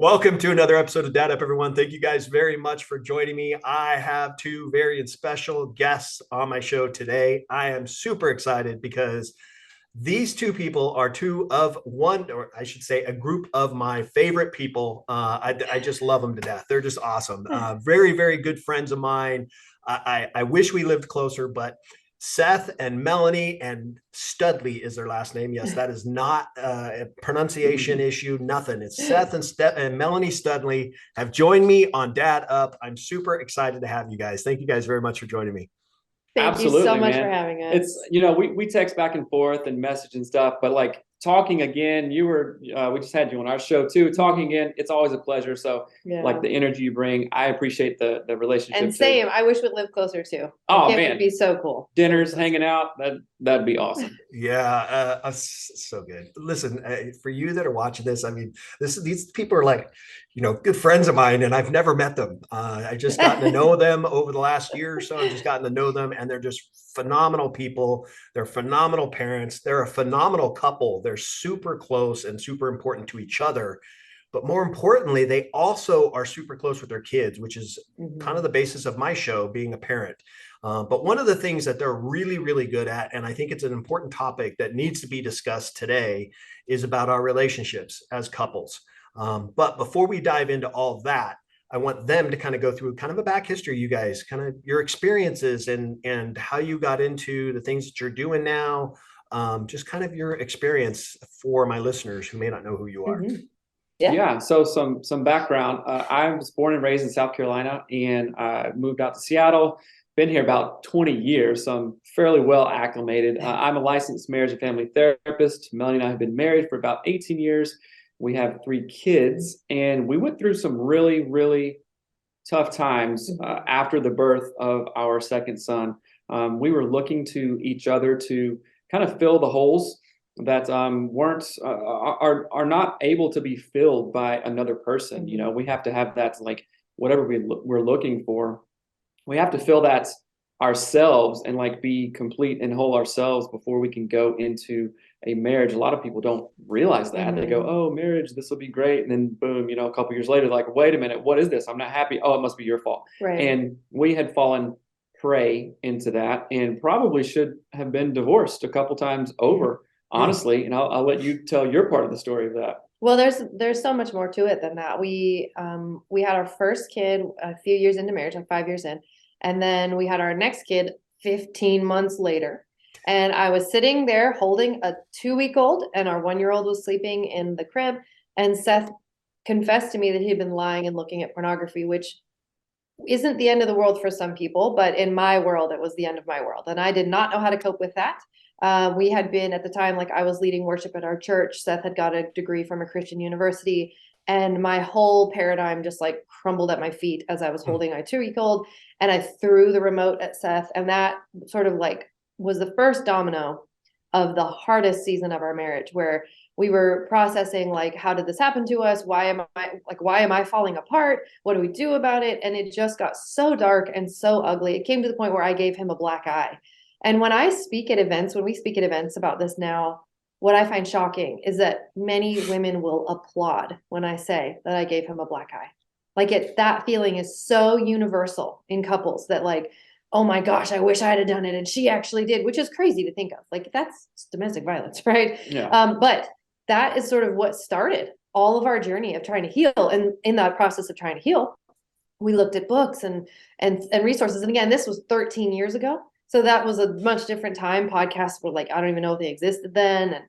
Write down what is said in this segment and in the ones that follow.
Welcome to another episode of Dad Up, everyone. Thank you guys very much for joining me. I have two very special guests on my show today. I am super excited because these two people are two of one, or I should say, a group of my favorite people. I just love them to death. They're just awesome. Very, very good friends of mine. I wish we lived closer, but Seth and Melanie and Studley is their last name. Yes, that is not a pronunciation issue, nothing. It's Seth and Melanie Studley have joined me on Dad Up. I'm super excited to have you guys. Thank you guys very much for joining me. Thank you so much man. for having us. It's, we text back and forth and message and stuff, but like talking again, we just had you on our show too. Talking again, it's always a pleasure. So like the energy you bring, I appreciate the relationship. And same, I wish we'd live closer too. Oh man, it would be so cool. Dinners, hanging out, that'd be awesome. Yeah, so good. Listen, for you that are watching this, I mean, these people are like, good friends of mine, and I've never met them. I just gotten to know them over the last year or so. I've just gotten to know them, and they're just phenomenal people. They're phenomenal parents. They're a phenomenal couple. They're super close and super important to each other. But more importantly, they also are super close with their kids, which is kind of the basis of my show, being a parent. But one of the things that they're really, really good at, and I think it's an important topic that needs to be discussed today, is about our relationships as couples. But before we dive into all that, I want them to kind of go through kind of a back history, you guys, kind of your experiences and how you got into the things that you're doing now. Just kind of your experience for my listeners who may not know who you are. Yeah. So some background. I was born and raised in South Carolina, and I moved out to Seattle. Been here about 20 years, so I'm fairly well acclimated. I'm a licensed marriage and family therapist. Melanie and I have been married for about 18 years. We have 3 kids, and we went through some really, really tough times after the birth of our second son. We were looking to each other to kind of fill the holes that are not able to be filled by another person. We have to have that, like, whatever we're looking for, we have to fill that ourselves and like be complete and whole ourselves before we can go into a marriage. A lot of people don't realize that. They go, oh, marriage, this will be great. And then boom, a couple years later, like, wait a minute, what is this? I'm not happy. Oh, it must be your fault. Right. And we had fallen prey into that and probably should have been divorced a couple times over, honestly. And I'll let you tell your part of the story of that. Well, there's so much more to it than that. We had our first kid a few years into marriage, like 5 years in, and then we had our next kid 15 months later. And I was sitting there holding a 2-week-old, and our 1-year-old was sleeping in the crib. And Seth confessed to me that he had been lying and looking at pornography, which isn't the end of the world for some people, but in my world, it was the end of my world. And I did not know how to cope with that. We had been at the time, like, I was leading worship at our church. Seth had got a degree from a Christian university, and my whole paradigm just like crumbled at my feet as I was holding my 2-week-old, and I threw the remote at Seth. And that sort of like was the first domino of the hardest season of our marriage, where we were processing, like, how did this happen to us? Why am I falling apart? What do we do about it? And it just got so dark and so ugly. It came to the point where I gave him a black eye. And when we speak at events about this now, what I find shocking is that many women will applaud when I say that I gave him a black eye. Like, that feeling is so universal in couples that, like, oh my gosh, I wish I had done it and she actually did, which is crazy to think of. Like, that's domestic violence, right? Yeah. But that is sort of what started all of our journey of trying to heal. And in that process of trying to heal, we looked at books and resources. And again, this was 13 years ago. So that was a much different time. Podcasts were like, I don't even know if they existed then. And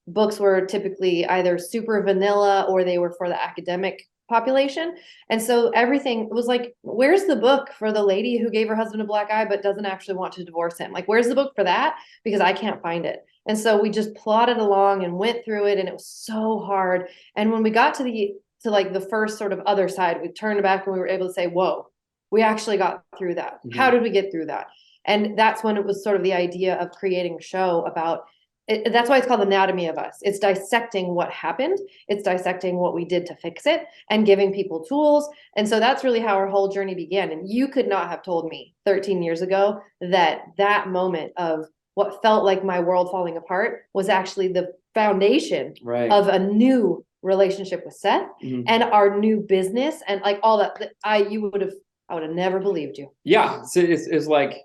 books were typically either super vanilla or they were for the academic population. And so everything was like, where's the book for the lady who gave her husband a black eye but doesn't actually want to divorce him? Like, where's the book for that? Because I can't find it. And so we just plodded along and went through it, and it was so hard. And when we got to like the first sort of other side, we turned back and we were able to say, whoa, we actually got through that. How did we get through that? And that's when it was sort of the idea of creating a show about it. That's why it's called Anatomy of Us. It's dissecting what happened. It's dissecting what we did to fix it and giving people tools. And so that's really how our whole journey began. And you could not have told me 13 years ago that moment of what felt like my world falling apart was actually the foundation of a new relationship with Seth and our new business and like all that. I would have never believed you. Yeah. So it's like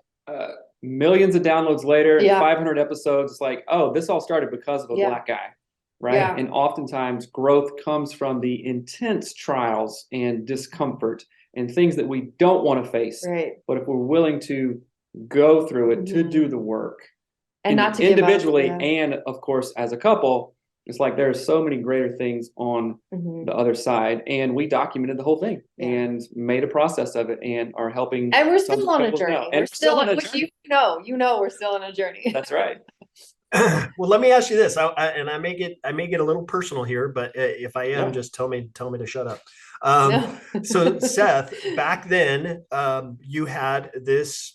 millions of downloads later, Yeah. 500 episodes. It's like, oh, this all started because of a black guy. Right. Yeah. And oftentimes growth comes from the intense trials and discomfort and things that we don't want to face. Right. But if we're willing to go through it, to do the work and not to individually give up, and of course as a couple, it's like there's so many greater things on the other side. And we documented the whole thing and made a process of it and are helping. And we're still on a journey. We're still on a journey. You know, we're still on a journey. That's right. Well, let me ask you this, and I may get a little personal here, but if I am, just tell me to shut up. So Seth, back then, you had this,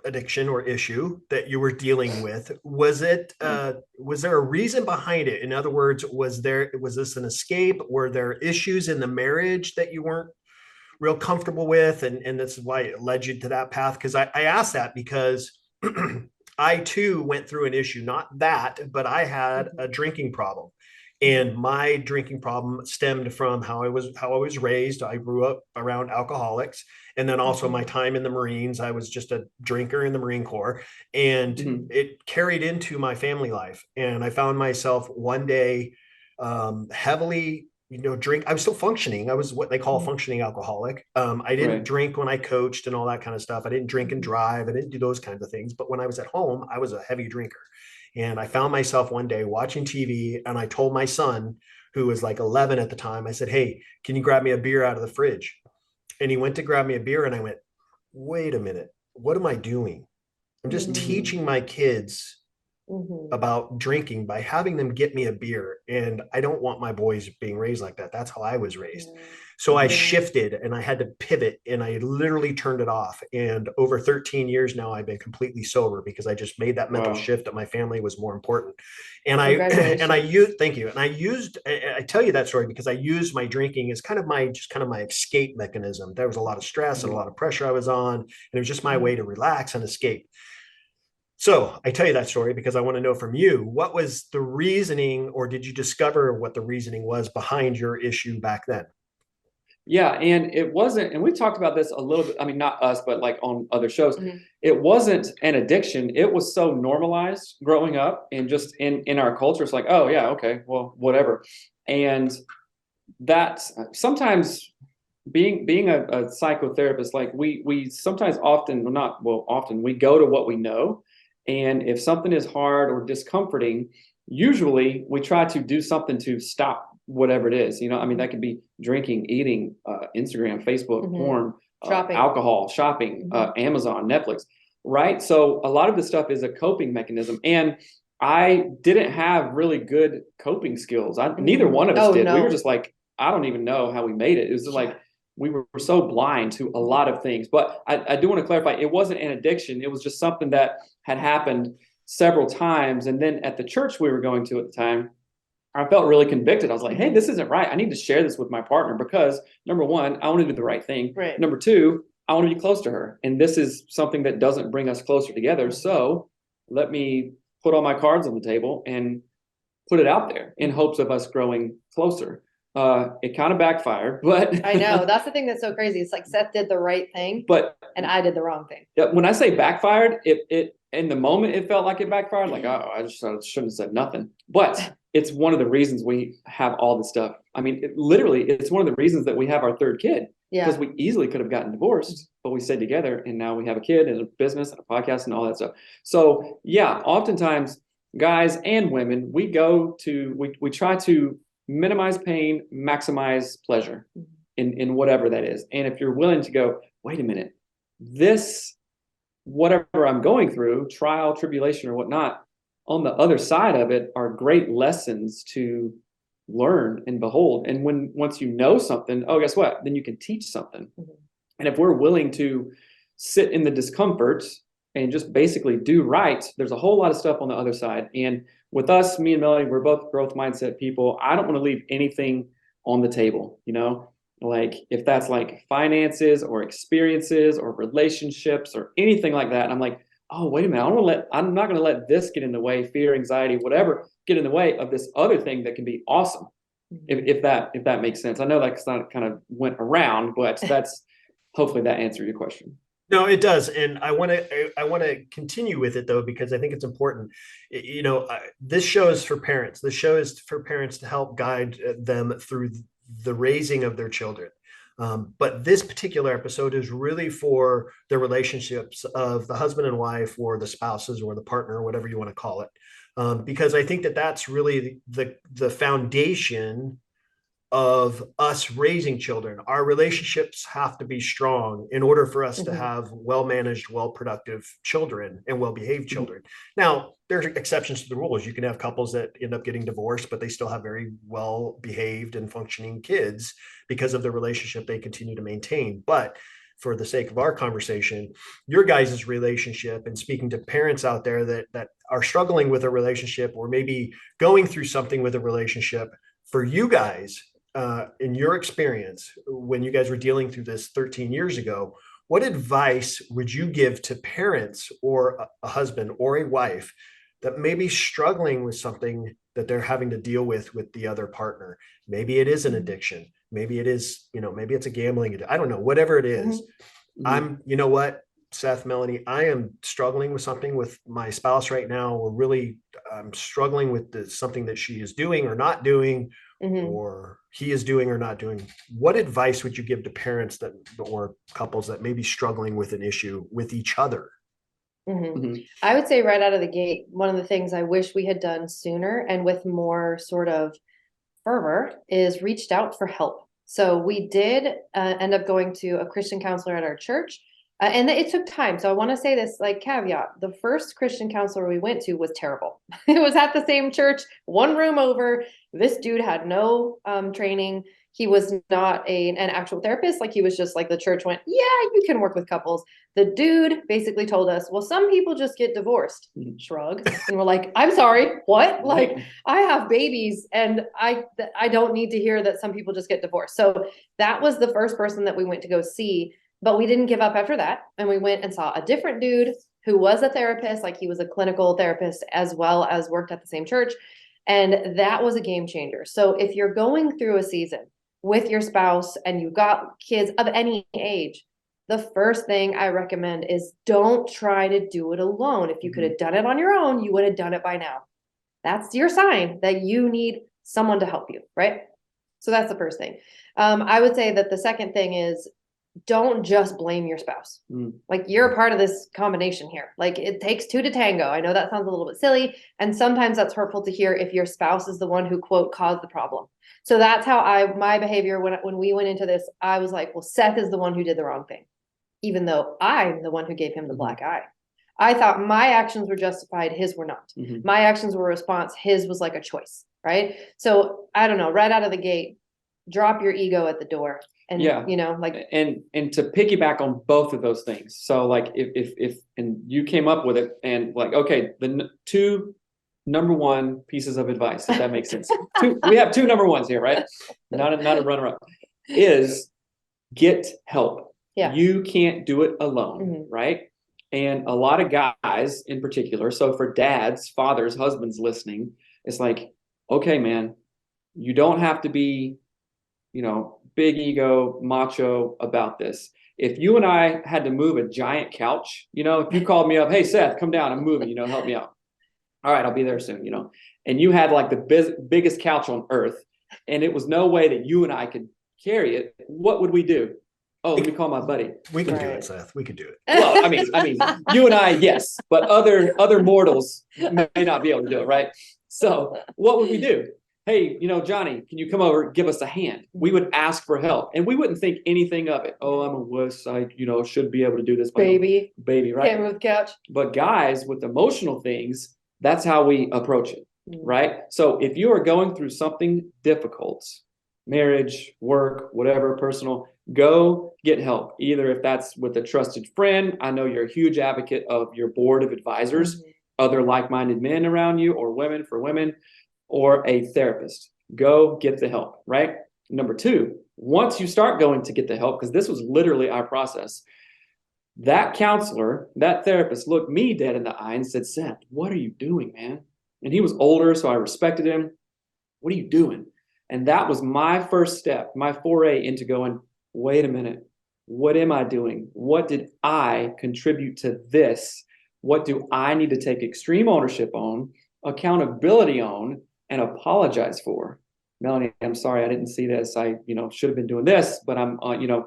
addiction or issue that you were dealing with. Was there a reason behind it? In other words, was this an escape? Were there issues in the marriage that you weren't real comfortable with? And this is why it led you to that path. Because I asked that because I too went through an issue, not that, but I had a drinking problem. And my drinking problem stemmed from how I was raised. I grew up around alcoholics. And then also my time in the Marines. I was just a drinker in the Marine Corps. And it carried into my family life. And I found myself one day heavily drink. I was still functioning. I was what they call a functioning alcoholic. I didn't drink when I coached and all that kind of stuff. I didn't drink and drive. I didn't do those kinds of things. But when I was at home, I was a heavy drinker. And I found myself one day watching TV, and I told my son, who was like 11 at the time, I said, "Hey, can you grab me a beer out of the fridge?" And he went to grab me a beer, and I went, "Wait a minute, what am I doing? I'm just teaching my kids about drinking by having them get me a beer. And I don't want my boys being raised like that. That's how I was raised." So I shifted and I had to pivot, and I literally turned it off. And over 13 years now, I've been completely sober because I just made that mental shift that my family was more important. And I used, thank you. And I tell you that story because I used my drinking as kind of my escape mechanism. There was a lot of stress and a lot of pressure I was on, and it was just my way to relax and escape. So I tell you that story because I want to know from you, what was the reasoning, or did you discover what the reasoning was behind your issue back then? Yeah, and it wasn't, and we talked about this a little bit, I mean, not us, but like on other shows, it wasn't an addiction. It was so normalized growing up and just in our culture. It's like, oh yeah, okay, well, whatever. And that sometimes being a psychotherapist, like we sometimes often we go to what we know. And if something is hard or discomforting, usually we try to do something to stop whatever it is. I mean, that could be drinking, eating, Instagram, Facebook, porn, shopping, alcohol, shopping, Amazon, Netflix, right? So a lot of this stuff is a coping mechanism. And I didn't have really good coping skills. Neither one of us did. We were just like, I don't even know how we made it. It was just like, we were so blind to a lot of things. But I do want to clarify, it wasn't an addiction. It was just something that had happened several times. And then at the church we were going to at the time, I felt really convicted. I was like, hey, this isn't right. I need to share this with my partner because number one, I want to do the right thing. Right. Number two, I want to be close to her. And this is something that doesn't bring us closer together. So let me put all my cards on the table and put it out there in hopes of us growing closer. It kind of backfired, but I know that's the thing that's so crazy. It's like Seth did the right thing, and I did the wrong thing. When I say backfired, it in the moment it felt like it backfired. Like, oh, I just shouldn't have said nothing. But it's one of the reasons we have all this stuff. I mean, it's one of the reasons that we have our third kid. Because we easily could have gotten divorced, but we stayed together, and now we have a kid and a business and a podcast and all that stuff. So yeah, oftentimes guys and women, we try to minimize pain, maximize pleasure in whatever that is. And if you're willing to go, wait a minute, this, whatever I'm going through, trial, tribulation, or whatnot, on the other side of it are great lessons to learn and behold. And once you know something, oh, guess what? Then you can teach something. And if we're willing to sit in the discomfort and just basically do right, there's a whole lot of stuff on the other side. And with us, me and Melanie, we're both growth mindset people. I don't want to leave anything on the table, like if that's like finances or experiences or relationships or anything like that. And I'm like, oh, wait a minute, I'm not going to let this get in the way, fear, anxiety, whatever, get in the way of this other thing that can be awesome. if that makes sense. I know that's not kind of went around, but that's hopefully that answered your question. No, it does, and I want to continue with it though, because I think it's important. This show is for parents. The show is for parents to help guide them through the raising of their children. But this particular episode is really for the relationships of the husband and wife, or the spouses, or the partner, whatever you want to call it, because I think that that's really the foundation of us raising children. Our relationships have to be strong in order for us to have well-managed, well-productive children and well-behaved children. Now, there are exceptions to the rules. You can have couples that end up getting divorced, but they still have very well-behaved and functioning kids because of the relationship they continue to maintain. But for the sake of our conversation, your guys' relationship, and speaking to parents out there that are struggling with a relationship, or maybe going through something with a relationship, for you guys, in your experience, when you guys were dealing through this 13 years ago, what advice would you give to parents, or a husband or a wife that may be struggling with something that they're having to deal with the other partner? Maybe it is an addiction. Maybe it is, maybe it's a gambling. I don't know, whatever it is. You know what, Seth, Melanie, I am struggling with something with my spouse right now. I'm struggling with something that she is doing or not doing, or he is doing or not doing. What advice would you give to parents or couples that may be struggling with an issue with each other? I would say right out of the gate, one of the things I wish we had done sooner and with more sort of fervor is reached out for help. So we did end up going to a Christian counselor at our church. And it took time. So I want to say this, like, caveat: the first Christian counselor we went to was terrible. It was at the same church, one room over. This dude had no training. He was not an actual therapist. Like, he was just like, the church went, yeah, you can work with couples. The dude basically told us, well, some people just get divorced. Shrug. And we're like, I'm sorry, what? Like, I have babies, and I don't need to hear that some people just get divorced. So that was the first person that we went to go see. But we didn't give up after that. And we went and saw a different dude who was a therapist. Like, he was a clinical therapist as well as worked at the same church. And that was a game changer. So if you're going through a season with your spouse and you've got kids of any age, the first thing I recommend is don't try to do it alone. If you could have done it on your own, you would have done it by now. That's your sign that you need someone to help you, right? So that's the first thing. I would say that the second thing is, don't just blame your spouse. Like, you're a part of this combination here. Like, it takes two to tango. I know that sounds a little bit silly, and sometimes that's hurtful to hear if your spouse is the one who, quote, caused the problem. So that's how my behavior when we went into this, I was like, well, Seth is the one who did the wrong thing, even though I'm the one who gave him the black eye. I thought my actions were justified, his were not. My actions were a response, his was like a choice, right? So I don't know, right out of the gate, drop your ego at the door. And like, and to piggyback on both of those things. So like, if and you came up with it, and like, okay, the two number one pieces of advice, if that makes sense. We have two number ones here, right? Not a runner up. Is get help. Yeah. You can't do it alone, right? And a lot of guys in particular. So for dads, fathers, husbands listening, it's like, okay, man, you don't have to be, big ego, macho about this. If you and I had to move a giant couch, if you called me up, hey, Seth, come down, I'm moving, help me out. All right, I'll be there soon, and you had like the biggest couch on earth, and it was no way that you and I could carry it, what would we do? Oh, let me call my buddy. We can do it, Seth. We could do it. Well, I mean, you and I, yes, but other mortals may not be able to do it, right? So what would we do? Hey, Johnny, can you come over, give us a hand? We would ask for help, and we wouldn't think anything of it. Oh, I'm a wuss. I, should be able to do this. Baby, right? Can't move the couch. But guys with emotional things, that's how we approach it, right? So if you are going through something difficult, marriage, work, whatever, personal, go get help. Either if that's with a trusted friend, I know you're a huge advocate of your board of advisors, other like-minded men around you, or women for women, or a therapist. Go get the help, right? Number two, once you start going to get the help, because this was literally our process, that counselor, that therapist looked me dead in the eye and said, Seth, what are you doing, man? And he was older, so I respected him. What are you doing? And that was my first step, my foray into going, wait a minute, what am I doing? What did I contribute to this? What do I need to take extreme ownership on, accountability on, and apologize for? Melanie, I'm sorry, I didn't see this. I, should have been doing this, but I'm,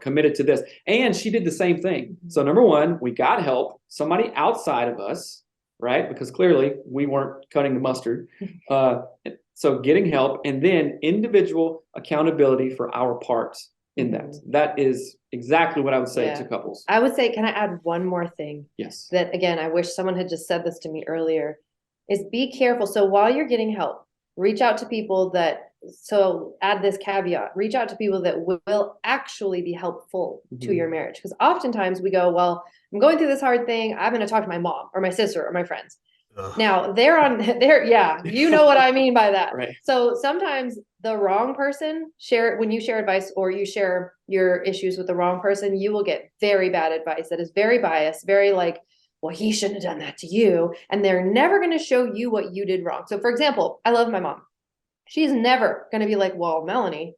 committed to this. And she did the same thing. So number one, we got help, somebody outside of us, right? Because clearly we weren't cutting the mustard. So getting help, and then individual accountability for our parts in that. That is exactly what I would say to couples. I would say, can I add one more thing? Yes. That, again, I wish someone had just said this to me earlier, is be careful. So while you're getting help, reach out to people so add this caveat, reach out to people that will actually be helpful to your marriage. Because oftentimes we go, well, I'm going through this hard thing. I'm going to talk to my mom or my sister or my friends. Now yeah, you know what I mean by that. Right. So sometimes the wrong person when you share advice or you share your issues with the wrong person, you will get very bad advice that is very biased, very like, well, he shouldn't have done that to you. And they're never going to show you what you did wrong. So for example, I love my mom. She's never going to be like, well, Melanie,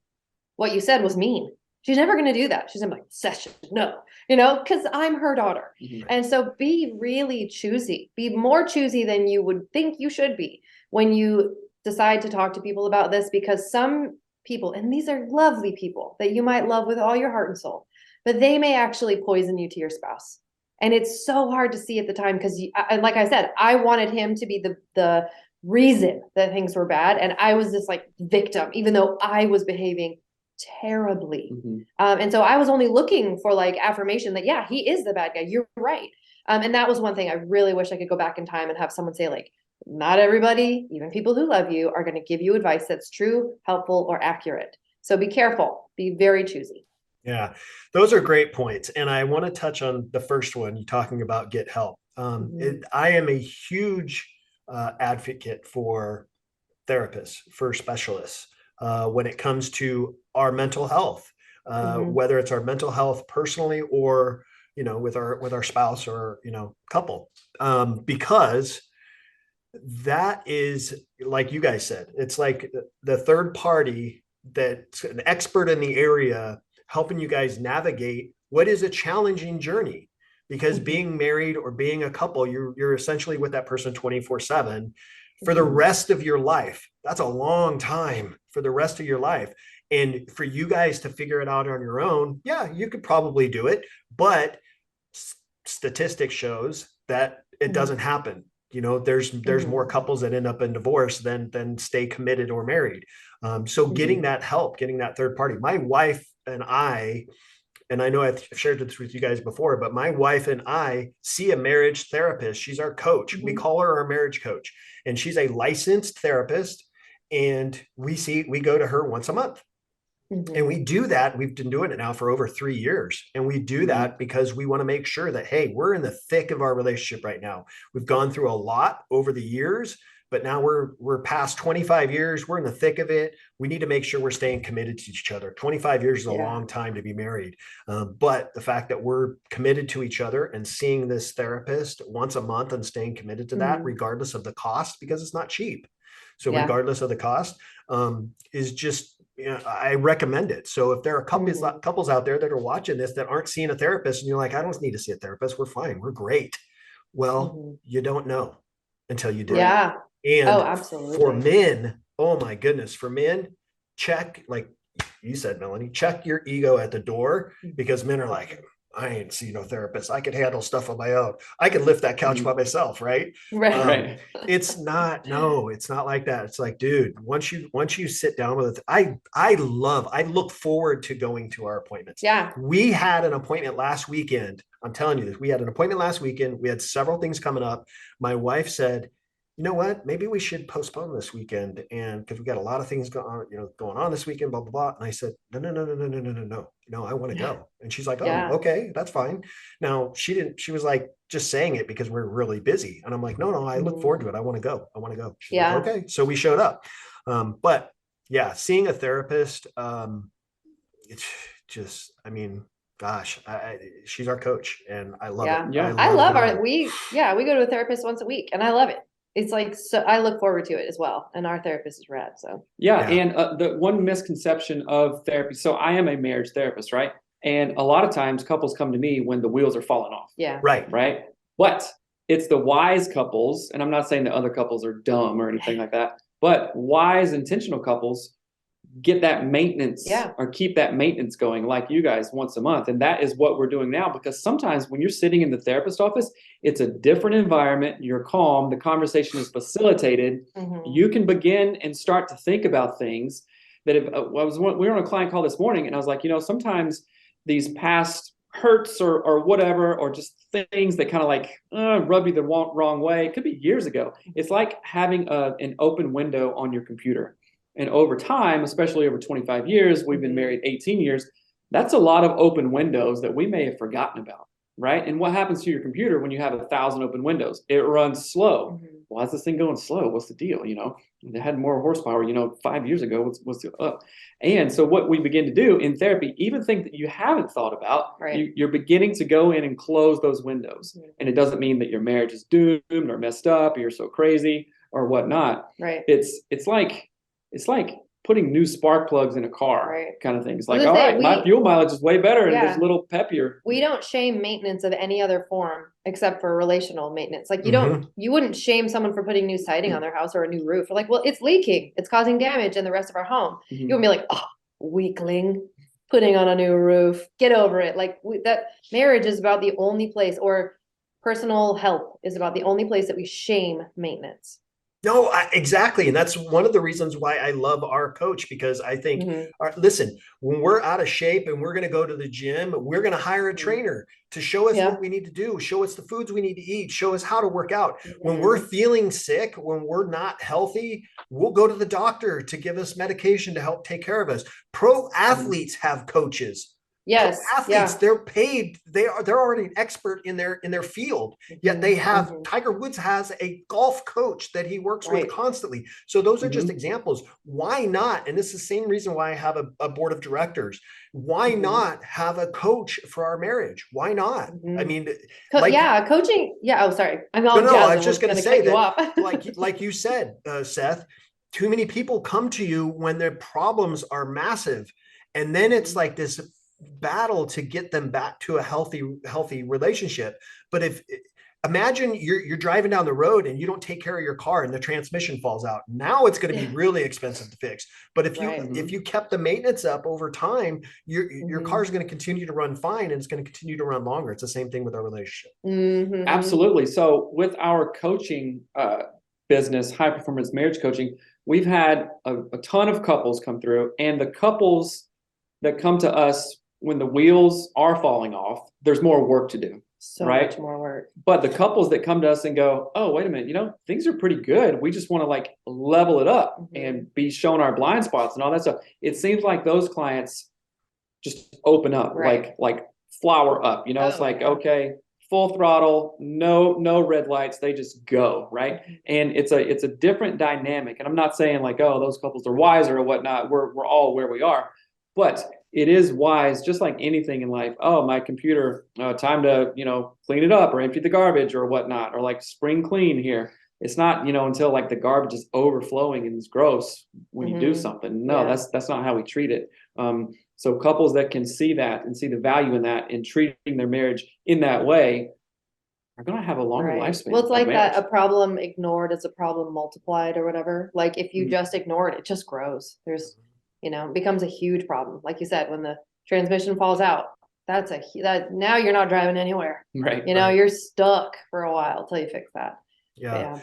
what you said was mean. She's never going to do that. She's gonna be like, Session, no, because I'm her daughter. And so be really choosy, be more choosy than you would think you should be when you decide to talk to people about this, because some people, and these are lovely people that you might love with all your heart and soul, but they may actually poison you to your spouse. And it's so hard to see at the time because, like I said, I wanted him to be the reason that things were bad. And I was this like victim, even though I was behaving terribly. And so I was only looking for like affirmation that, yeah, he is the bad guy. You're right. And that was one thing I really wish I could go back in time and have someone say like, not everybody, even people who love you, are going to give you advice that's true, helpful, or accurate. So be careful, be very choosy. Yeah, those are great points. And I want to touch on the first one, you talking about get help. I am a huge advocate for therapists, for specialists, when it comes to our mental health, whether it's our mental health personally or, with our spouse or, couple, because that is, like you guys said, it's like the third party that's an expert in the area helping you guys navigate what is a challenging journey, because being married or being a couple, you're essentially with that person 24/7 for the rest of your life. That's a long time for the rest of your life. And for you guys to figure it out on your own, yeah, you could probably do it, but statistics shows that it doesn't happen. There's more couples that end up in divorce than stay committed or married. So getting that help, getting that third party. My wife and I know I've shared this with you guys before, but my wife and I see a marriage therapist. She's our coach. We call her our marriage coach, and she's a licensed therapist. And we go to her once a month. And we do that. We've been doing it now for over 3 years. And we do that because we want to make sure that, hey, we're in the thick of our relationship right now. We've gone through a lot over the years, but now we're past 25 years. We're in the thick of it. We need to make sure we're staying committed to each other. 25 years is a long time to be married. But the fact that we're committed to each other and seeing this therapist once a month and staying committed to that, regardless of the cost, because it's not cheap. So regardless of the cost, is just, I recommend it. So if there are couples out there that are watching this that aren't seeing a therapist and you're like, I don't need to see a therapist, we're fine, we're great. Well, you don't know until you do. Yeah. And absolutely. For men, oh my goodness, for men, check, like you said, Melanie, check your ego at the door, because men are like, I ain't see no therapist. I could handle stuff on my own. I could lift that couch by myself, right? Right. It's not like that. It's like, dude, once you sit down with it, I look forward to going to our appointments. Yeah. We had an appointment last weekend. I'm telling you this. We had an appointment last weekend. We had several things coming up. My wife said, you know what, maybe we should postpone this weekend, and because we got a lot of things going on this weekend, blah, blah, blah. And I said, no, I want to go. And she's like, oh, okay, that's fine. Now she was like just saying it because we're really busy. And I'm like, no, I look forward to it. I want to go. She's like, okay. So we showed up. But yeah, seeing a therapist, it's just, gosh, she's our coach, and I love it. Yeah. I love we go to a therapist once a week, and I love it. it's like, so I look forward to it as well. And our therapist is rad. So Yeah, Yeah. and the one misconception of therapy. So I am a marriage therapist, right? And a lot of times couples come to me when the wheels are falling off, yeah. Right. right? But it's the wise couples, and I'm not saying that other couples are dumb or anything like that, but wise, intentional couples get that maintenance Yeah. or keep that maintenance going like you guys once a month. And that is what we're doing now, because sometimes when you're sitting in the therapist office, it's a different environment. You're calm. The conversation is facilitated. Mhm. You can begin and start to think about things that if we were on a client call this morning, and I was like, sometimes these past hurts or whatever, or just things that kind of like rub you the wrong way. It could be years ago. It's like having an open window on your computer. And over time, especially over 25 years, we've been married 18 years. That's a lot of open windows that we may have forgotten about, right? And what happens to your computer when you have 1,000 open windows? It runs slow. Mhm. Why is this thing going slow? What's the deal? It had more horsepower, 5 years ago. What's the up? And so what we begin to do in therapy, even things that you haven't thought about, Right. you're beginning to go in and close those windows. Mhm. And it doesn't mean that your marriage is doomed or messed up or you're so crazy or whatnot. Right. It's like putting new spark plugs in a car, Right. kind of thing. It's I was like, all gonna say, right, my fuel mileage is way better and Yeah. it's a little peppier. We don't shame maintenance of any other form except for relational maintenance. Like Mhm. you wouldn't shame someone for putting new siding on their house or a new roof. Or like, well, it's leaking. It's causing damage in the rest of our home. Mhm. You wouldn't be like, oh, weakling, putting on a new roof. Get over it. Like that marriage is about the only place, or personal health is about the only place that we shame maintenance. No, exactly. And that's one of the reasons why I love our coach, because I think, Mhm. listen, when we're out of shape and we're going to go to the gym, we're going to hire a trainer to show us Yeah. what we need to do, show us the foods we need to eat, show us how to work out. When Mhm. we're feeling sick, when we're not healthy, we'll go to the doctor to give us medication to help take care of us. Pro athletes have coaches. Yes. Athletes, Yeah. they're paid, they're already an expert in their field, yet they have Mhm. Tiger Woods has a golf coach that he works Right. with constantly. So those are just Mhm. examples. Why not? And this is the same reason why I have a board of directors. Why Mhm. not have a coach for our marriage? Why not? Mhm. I mean, like, Yeah, coaching. Yeah. Oh, sorry. I'm all no, I jazzed. was just going to Gonna say cut you that, off. like you said, Seth, too many people come to you when their problems are massive, and then it's like this battle to get them back to a healthy relationship. But if imagine you're driving down the road and you don't take care of your car and the transmission falls out, now it's going to be Yeah. really expensive to fix. But if Right. you kept the maintenance up over time, your Mhm. car is going to continue to run fine, and it's going to continue to run longer. It's the same thing with our relationship. Mhm. Absolutely. So with our coaching business, high performance marriage coaching, we've had a ton of couples come through, and the couples that come to us when the wheels are falling off, there's more work to do. So Right. much more work. But the couples that come to us and go, oh, wait a minute, things are pretty good. We just want to like level it up and be shown our blind spots and all that stuff. It seems like those clients just open up, Right. like flower up. It's Oh, like, yeah. okay, full throttle, no red lights, they just go, right? And it's a different dynamic. And I'm not saying like, oh, those couples are wiser or whatnot. We're all where we are. But it is wise, just like anything in life. Oh, my computer, time to, clean it up or empty the garbage or whatnot, or like spring clean here. It's not, until like the garbage is overflowing and it's gross when you do Mhm. something. No, Yeah. that's not how we treat it. So couples that can see that and see the value in that and treating their marriage in that way are going to have a longer Right. lifespan. Well, it's of like that, a marriage. problem ignored is a problem multiplied or whatever. Like if you Mhm. just ignore it, it just grows. It becomes a huge problem. Like you said, when the transmission falls out, that now you're not driving anywhere. Right. Right. You're stuck for a while till you fix that. But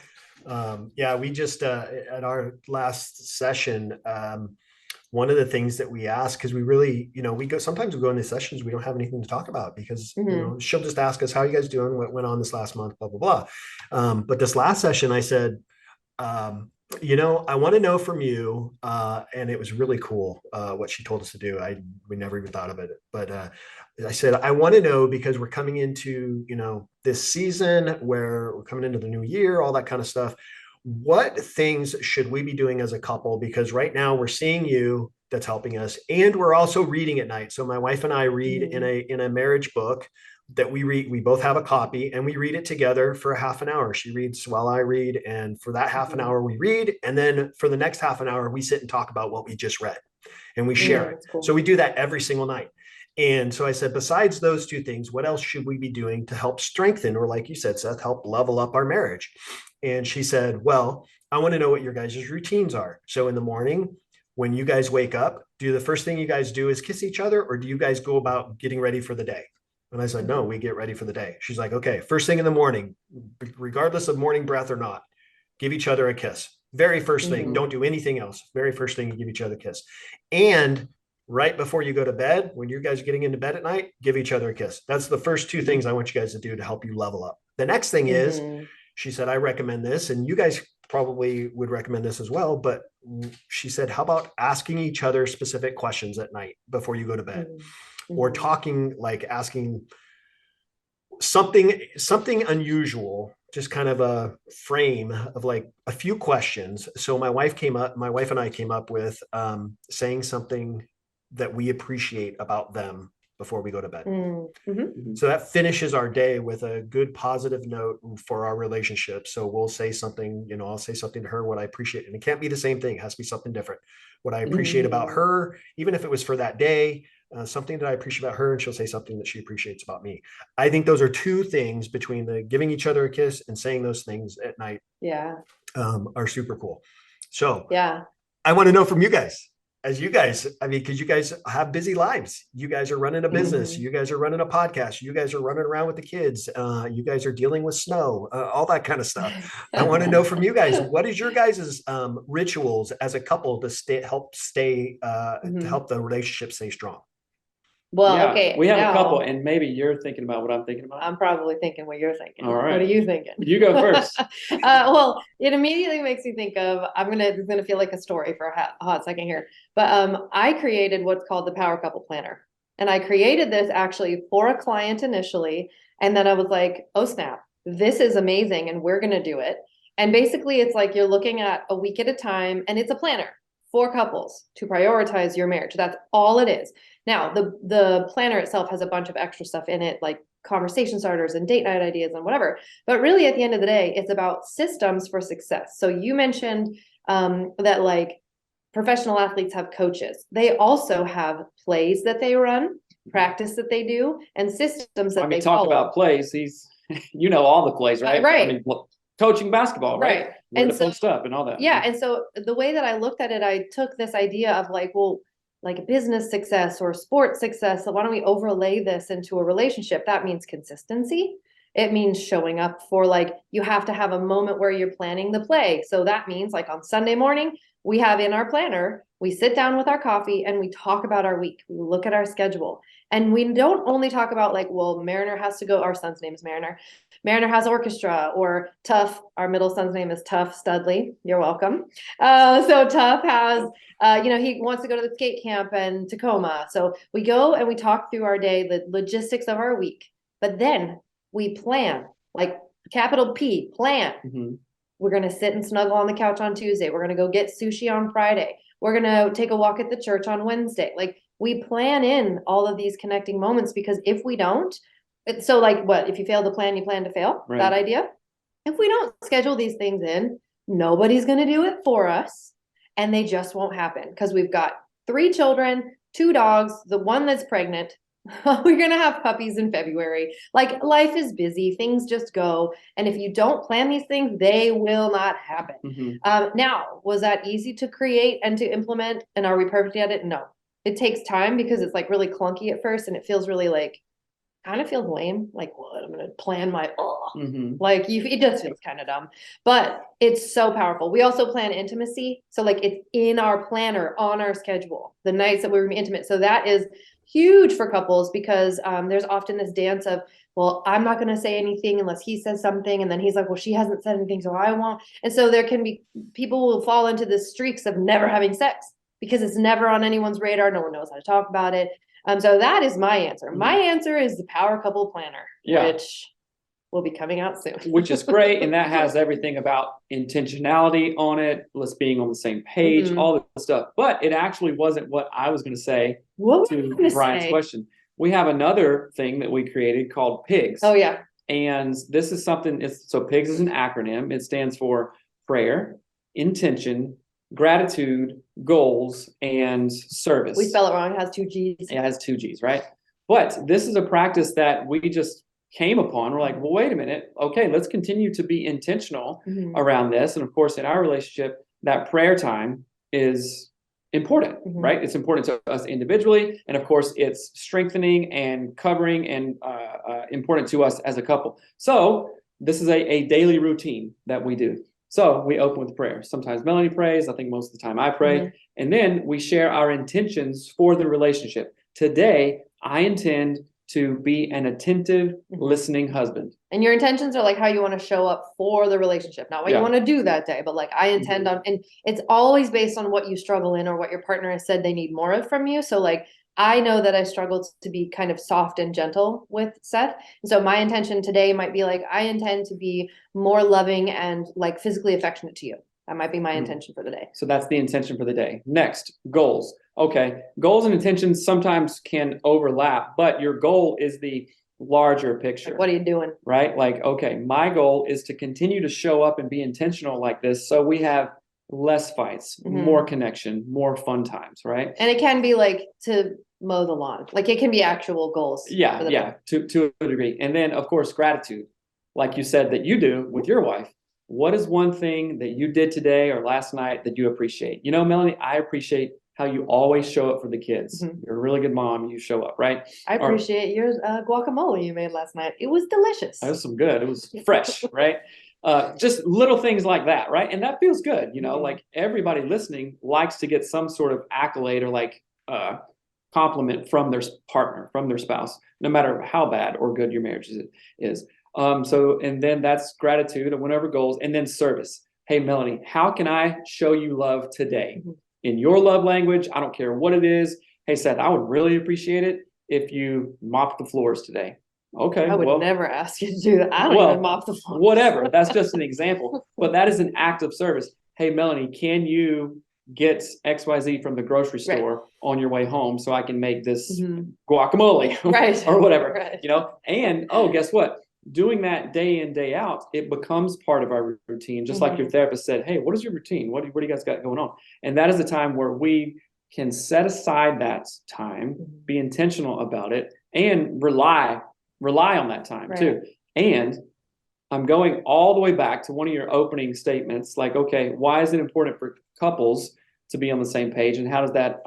Yeah. We just at our last session, one of the things that we ask, because we really, sometimes we go into sessions, we don't have anything to talk about because, Mhm. she'll just ask us, how are you guys doing? What went on this last month, blah, blah, blah. But this last session, I said, I want to know from you, and it was really cool what she told us to do. We never even thought of it, but I said, I want to know, because we're coming into this season where we're coming into the new year, all that kind of stuff. What things should we be doing as a couple? Because right now we're seeing you, that's helping us, and we're also reading at night. So my wife and I read in a marriage book that we read. We both have a copy and we read it together for a half an hour. She reads while I read. And for that half an hour, we read. And then for the next half an hour, we sit and talk about what we just read and we share it. That's cool. So we do that every single night. And so I said, besides those two things, what else should we be doing to help strengthen, or like you said, Seth, help level up our marriage? And she said, well, I want to know what your guys' routines are. So in the morning, when you guys wake up, do the first thing you guys do is kiss each other, or do you guys go about getting ready for the day? And I said, no, we get ready for the day. She's like, okay, first thing in the morning, regardless of morning breath or not, give each other a kiss. Very first thing, don't do anything else. Very first thing, you give each other a kiss. And right before you go to bed, when you guys are getting into bed at night, give each other a kiss. That's the first two things I want you guys to do to help you level up. The next thing is, she said, I recommend this, and you guys probably would recommend this as well, but she said, how about asking each other specific questions at night before you go to bed? Or talking, like asking something unusual, just kind of a frame of like a few questions. So my wife and I came up with saying something that we appreciate about them before we go to bed. So that finishes our day with a good positive note for our relationship. So we'll say something, I'll say something to her, what I appreciate. And it can't be the same thing. It has to be something different. What I appreciate about her, even if it was for that day, something that I appreciate about her, and she'll say something that she appreciates about me. I think those are two things, between the giving each other a kiss and saying those things at night, are super cool. So I want to know from you guys, because you guys have busy lives. You guys are running a business. You guys are running a podcast. You guys are running around with the kids. You guys are dealing with snow, all that kind of stuff. I want to know from you guys, what is your guys' rituals as a couple to help the relationship stay strong? Well, okay. We have a couple, and maybe you're thinking about what I'm thinking about. I'm probably thinking what you're thinking. All right. What are you thinking? You go first. Well, it immediately makes me think of, it's gonna feel like a story for a hot second here. But I created what's called the Power Couple Planner. And I created this actually for a client initially. And then I was like, oh snap, this is amazing, and we're gonna do it. And basically it's like you're looking at a week at a time, and it's a planner for couples to prioritize your marriage. That's all it is. Now, the planner itself has a bunch of extra stuff in it, like conversation starters and date night ideas and whatever. But really, at the end of the day, it's about systems for success. So you mentioned that like professional athletes have coaches. They also have plays that they run, practice that they do, and systems that they follow. Talk about plays. All the plays, right? Right. Coaching basketball, right? And so stuff and all that. Yeah. And so the way that I looked at it, I took this idea of like, well, like business success or sports success. So why don't we overlay this into a relationship? That means consistency. It means showing up for, like, you have to have a moment where you're planning the play. So that means like on Sunday morning, we have in our planner, we sit down with our coffee and we talk about our week. We look at our schedule, and we don't only talk about like, well, Mariner has to go. Our son's name is Mariner. Mariner has orchestra, or Tough. Our middle son's name is Tough Studley. You're welcome. So Tough has, he wants to go to the skate camp in Tacoma. So we go and we talk through our day, the logistics of our week, but then we plan, like capital P, plan. We're going to sit and snuggle on the couch on Tuesday. We're going to go get sushi on Friday. We're going to take a walk at the church on Wednesday. Like, we plan in all of these connecting moments, because if we don't, so like what, if you fail to plan, you plan to fail, right? That idea. If we don't schedule these things in, nobody's going to do it for us, and they just won't happen, because we've got 3 children, 2 dogs, the one that's pregnant. We're going to have puppies in February. Like, life is busy. Things just go. And if you don't plan these things, they will not happen. Now, was that easy to create and to implement? And are we perfect at it? No. It takes time, because it's like really clunky at first, and it feels really like, kind of feels lame. Like, what? I'm going to plan my, it just feels kind of dumb, but it's so powerful. We also plan intimacy. So like, it's in our planner on our schedule, the nights that we're going to be intimate. So that is huge for couples, because there's often this dance of, well, I'm not going to say anything unless he says something. And then he's like, well, she hasn't said anything, so I won't. And so there can be, people will fall into the streaks of never having sex, because it's never on anyone's radar. No one knows how to talk about it. So that is my answer. My answer is the Power Couple Planner, which will be coming out soon. Which is great. And that has everything about intentionality on it, let's being on the same page, all this stuff. But it actually wasn't what I was going to say to Bryan's question. we have another thing that we created called PIGS. Oh yeah. And this is something, so PIGS is an acronym. It stands for prayer, intention, gratitude, goals, and service. We spell it wrong. It has 2 G's. It has 2 G's, right? But this is a practice that we just came upon. We're like, well, wait a minute. Okay, let's continue to be intentional around this. And of course, in our relationship, that prayer time is important, right? It's important to us individually. And of course, it's strengthening and covering and important to us as a couple. So this is a daily routine that we do. So we open with prayer. Sometimes Melanie prays. I think most of the time I pray. And then we share our intentions for the relationship. Today, I intend to be an attentive, listening husband. And your intentions are like how you want to show up for the relationship, not what you want to do that day, but like I intend on, and it's always based on what you struggle in or what your partner has said they need more of from you. So like, I know that I struggled to be kind of soft and gentle with Seth. And so my intention today might be like, I intend to be more loving and like physically affectionate to you. That might be my intention for the day. So that's the intention for the day. Next, goals. Okay, goals and intentions sometimes can overlap, but your goal is the larger picture. Like, what are you doing? Right? Like, okay, my goal is to continue to show up and be intentional like this so we have less fights, more connection, more fun times, right? And it can be like to mow the lawn. Like it can be actual goals. Yeah, to a degree. And then, of course, gratitude. Like you said that you do with your wife. What is one thing that you did today or last night that you appreciate? You know, Melanie, I appreciate how you always show up for the kids. You're a really good mom. You show up, right? I appreciate your guacamole you made last night. It was delicious. It was some good. It was fresh, right? Just little things like that, right? And that feels good. You know, like everybody listening likes to get some sort of accolade or like compliment from their partner, from their spouse, no matter how bad or good your marriage is. So, and then that's gratitude and whatever goals, and then service. Hey, Melanie, how can I show you love today? In your love language, I don't care what it is. Hey, Seth, I would really appreciate it if you mop the floors today. Okay. I would never ask you to do that. I don't even mop the floors. Whatever. That's just an example. But that is an act of service. Hey, Melanie, can you get XYZ from the grocery store on your way home so I can make this guacamole or whatever, you know? And, guess what? Doing that day in, day out, it becomes part of our routine. Just like your therapist said, hey, what is your routine? What do you guys got going on? And that is a time where we can set aside that time, be intentional about it, and rely on that time too. And I'm going all the way back to one of your opening statements, like, okay, why is it important for couples to be on the same page? And how does that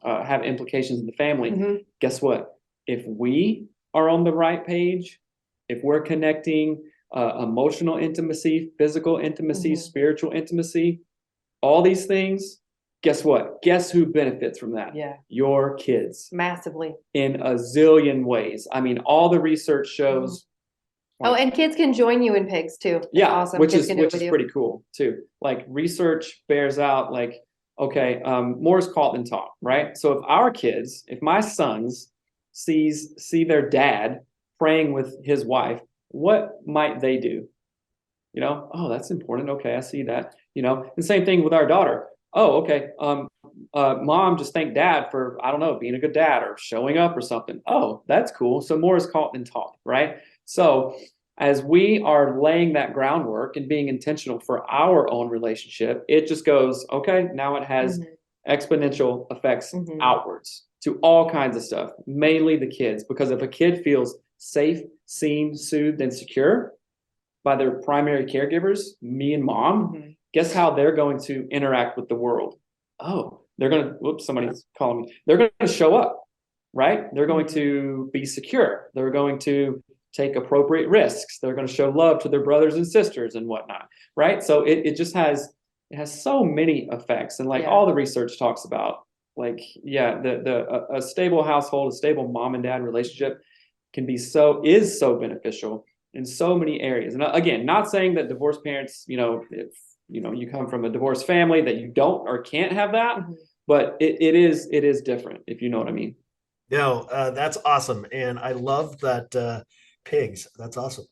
have implications in the family? Guess what? If we are on the right page, if we're connecting emotional intimacy, physical intimacy, spiritual intimacy, all these things, guess what? Guess who benefits from that? Yeah. Your kids. Massively. In a zillion ways. I mean, all the research shows. And kids can join you in PIGS too. That's awesome. Which is pretty cool too. Like research bears out like, okay, more is caught than taught, right? So if my sons see their dad praying with his wife, what might they do? You know, oh, that's important. Okay, I see that. You know, and same thing with our daughter. Oh, okay. Mom just thanked dad for, I don't know, being a good dad or showing up or something. Oh, that's cool. So more is caught than taught, right? So as we are laying that groundwork and being intentional for our own relationship, it just goes, okay, now it has exponential effects outwards to all kinds of stuff, mainly the kids. Because if a kid feels safe, seen, soothed, and secure by their primary caregivers, me and mom, guess how they're going to interact with the world? Oh, they're going to, whoops, somebody's calling me. They're going to show up, right? They're going to be secure. They're going to take appropriate risks. They're going to show love to their brothers and sisters and whatnot, right? So it just has, it has so many effects. And like all the research talks about, like, a stable household, a stable mom and dad relationship is so beneficial in so many areas. And again, not saying that divorced parents, you know, if you come from a divorced family that you don't or can't have that, but it is different, if you know what I mean. No, that's awesome. And I love that pigs. That's awesome.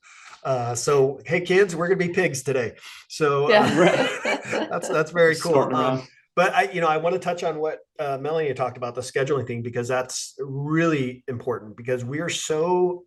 So, hey kids, we're gonna be pigs today. So that's very cool. But I want to touch on what Melanie talked about, the scheduling thing, because that's really important because we are so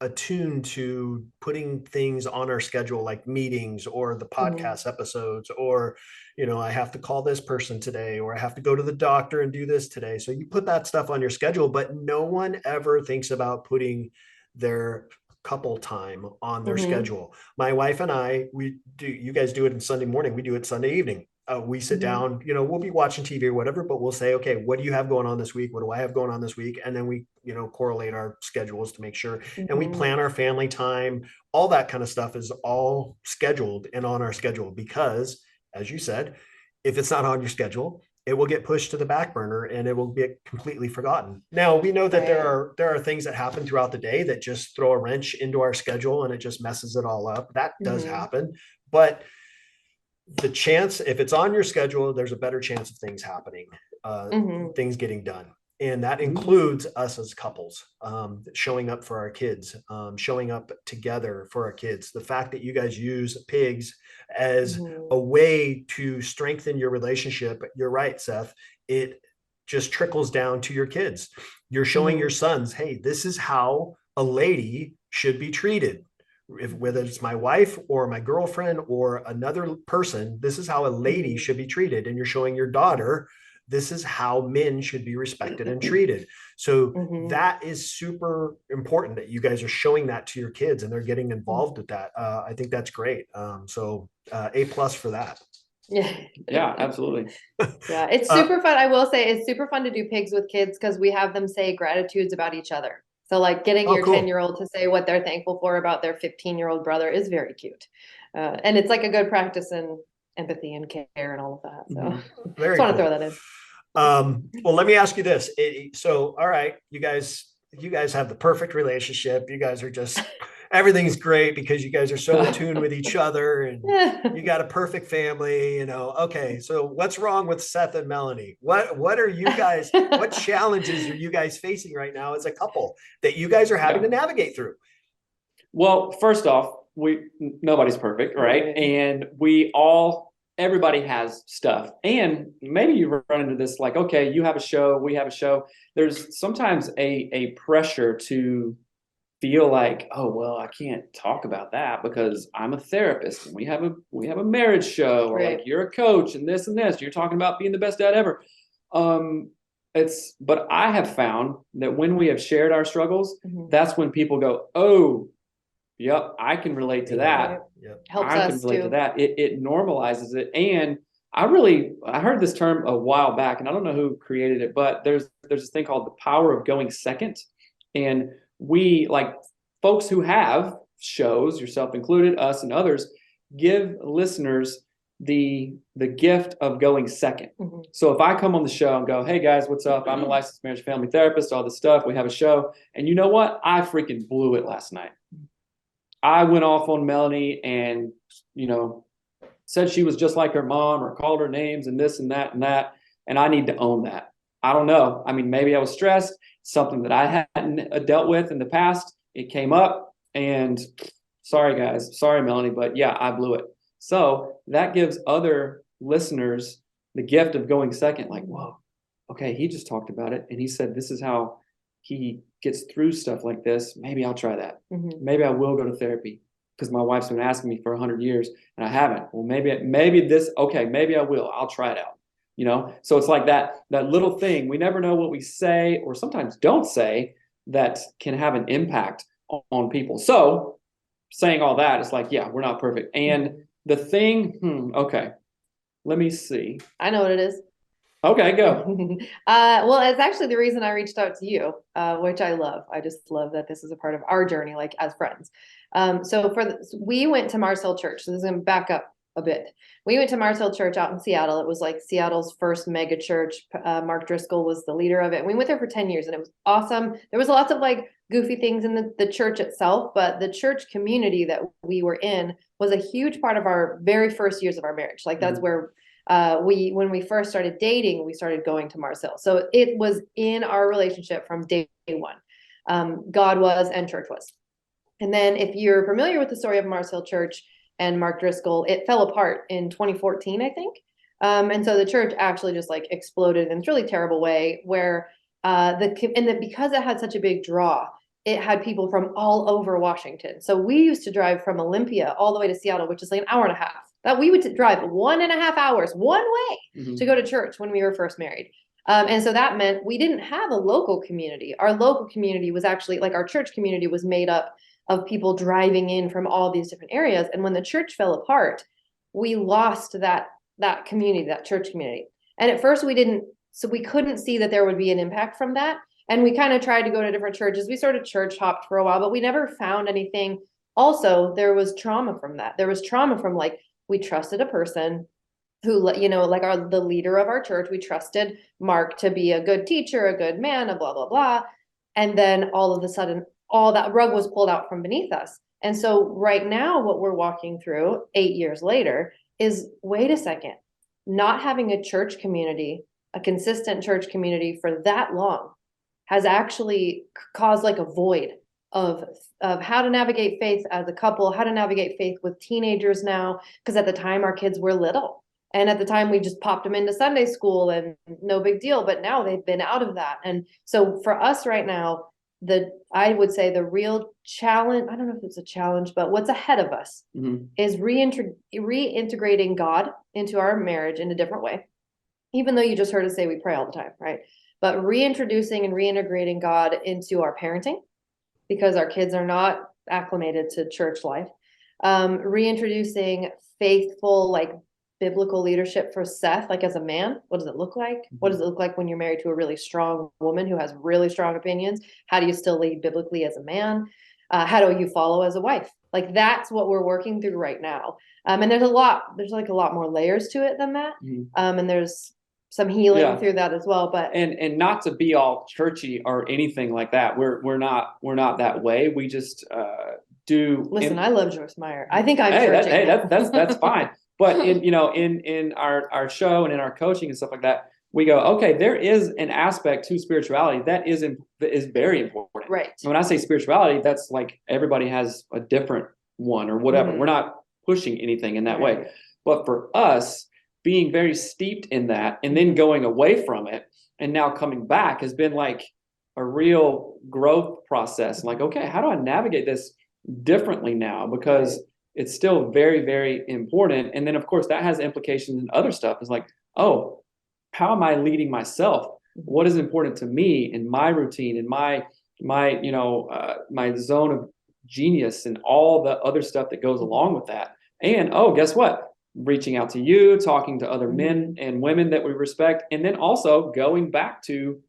attuned to putting things on our schedule, like meetings or the podcast episodes, or, I have to call this person today, or I have to go to the doctor and do this today. So you put that stuff on your schedule, but no one ever thinks about putting their couple time on their schedule. My wife and I, you guys do it on Sunday morning. We do it Sunday evening. We sit down, we'll be watching TV or whatever, but we'll say, okay, what do you have going on this week? What do I have going on this week? And then we, correlate our schedules to make sure, and we plan our family time. All that kind of stuff is all scheduled and on our schedule because, as you said, if it's not on your schedule, it will get pushed to the back burner and it will get completely forgotten. Now we know that there are things that happen throughout the day that just throw a wrench into our schedule and it just messes it all up. That does happen, but the chance, if it's on your schedule, there's a better chance of things happening, things getting done. And that includes us as couples, showing up for our kids, showing up together for our kids. The fact that you guys use pigs as a way to strengthen your relationship. You're right, Seth. It just trickles down to your kids. You're showing your sons, hey, this is how a lady should be treated. Whether it's my wife or my girlfriend or another person, this is how a lady should be treated. And you're showing your daughter, this is how men should be respected and treated. So that is super important that you guys are showing that to your kids and they're getting involved with that. I think that's great. So A+ for that. Yeah, absolutely. Yeah, it's super fun. I will say it's super fun to do pigs with kids because we have them say gratitudes about each other. So like getting your 10-year-old to say what they're thankful for about their 15-year-old brother is very cute. And it's like a good practice in empathy and care and all of that. So just want to throw that in. Well, let me ask you this. So, all right, you guys have the perfect relationship. You guys are just, everything's great because you guys are so in tune with each other and you got a perfect family, Okay, so what's wrong with Seth and Melanie? What are you guys, what challenges are you guys facing right now as a couple that you guys are having to navigate through? Well, first off, nobody's perfect, right? And everybody has stuff. And maybe you run into this like, okay, you have a show, we have a show. There's sometimes a pressure to feel like, oh, well, I can't talk about that because I'm a therapist and we have a marriage show, or like you're a coach and this, you're talking about being the best dad ever. But I have found that when we have shared our struggles, that's when people go, oh, yep, I can relate to that. Yep. Helps I us can relate too. to that. It normalizes it. And I heard this term a while back, and I don't know who created it, but there's this thing called the power of going second. And we, like folks who have shows, yourself included, us and others, give listeners the gift of going second. So if I come on the show and go, hey guys, what's up? I'm a licensed marriage and family therapist, all this stuff. We have a show. And you know what? I freaking blew it last night. I went off on Melanie and, said she was just like her mom or called her names and this and that and that. And I need to own that. I don't know. I mean, maybe I was stressed, something that I hadn't dealt with in the past. It came up and sorry, guys. Sorry, Melanie. But yeah, I blew it. So that gives other listeners the gift of going second. Like, whoa, okay, he just talked about it. And he said, this is how he gets through stuff like this. Maybe I'll try that. Maybe I will go to therapy because my wife's been asking me for 100 years and I haven't. Well, maybe I will. I'll try it out. So it's like that little thing. We never know what we say or sometimes don't say that can have an impact on people. So saying all that, it's like, yeah, we're not perfect. And the thing, okay, let me see. I know what it is. Okay, go. Well, it's actually the reason I reached out to you, which I love. I just love that this is a part of our journey, like as friends. So we went to Mars Hill Church. So this is going to back up a bit. We went to Mars Hill Church out in Seattle. It was like Seattle's first mega church. Mark Driscoll was the leader of it. We went there for 10 years and it was awesome. There was lots of like goofy things in the church itself, but the church community that we were in was a huge part of our very first years of our marriage. Like that's where when we first started dating, we started going to Mars Hill. So it was in our relationship from day one. God was and church was. And then if you're familiar with the story of Mars Hill Church and Mark Driscoll, it fell apart in 2014, I think. And so the church actually just like exploded in this really terrible way where because it had such a big draw, it had people from all over Washington. So we used to drive from Olympia all the way to Seattle, which is like an hour and a half. That we would drive 1.5 hours one way to go to church when we were first married. And so that meant we didn't have a local community. Our local community was actually like our church community was made up of people driving in from all these different areas. And when the church fell apart, we lost that community, that church community. And at first we couldn't see that there would be an impact from that. And we kind of tried to go to different churches. We sort of church hopped for a while, but we never found anything. Also, there was trauma from that. There was trauma from like, we trusted a person who, you know, like the leader of our church, we trusted Mark to be a good teacher, a good man, a blah, blah, blah. And then all of a sudden, all that rug was pulled out from beneath us. And so right now, what we're walking through 8 years later is, wait a second, not having a church community, a consistent church community for that long has actually caused like a void of how to navigate faith as a couple, how to navigate faith with teenagers now. Because at the time our kids were little. And at the time we just popped them into Sunday school and no big deal. But now they've been out of that. And so for us right now, I would say the real challenge, I don't know if it's a challenge, but what's ahead of us is reintegrating God into our marriage in a different way. Even though you just heard us say we pray all the time, right? But reintroducing and reintegrating God into our parenting, because our kids are not acclimated to church life. Reintroducing faithful, like biblical leadership for Seth, like as a man. What does it look like? What does it look like when you're married to a really strong woman who has really strong opinions? How do you still lead biblically as a man? How do you follow as a wife? Like that's what we're working through right now. And there's like a lot more layers to it than that. And there's some healing through that as well. But and not to be all churchy or anything like that. We're not that way. We just do. Listen, I love Joyce Meyer. I think I'm churchy. That's fine. But in our show and in our coaching and stuff like that, we go, okay, there is an aspect to spirituality that is very important. Right. And when I say spirituality, that's like everybody has a different one or whatever. We're not pushing anything in that way. But for us, being very steeped in that and then going away from it and now coming back has been like a real growth process. Like, okay, how do I navigate this differently now? Because it's still very, very important. And then of course that has implications in other stuff. It's like, oh, how am I leading myself? What is important to me in my routine, in my zone of genius and all the other stuff that goes along with that. And oh, guess what? Reaching out to you, talking to other men and women that we respect, and then also going back to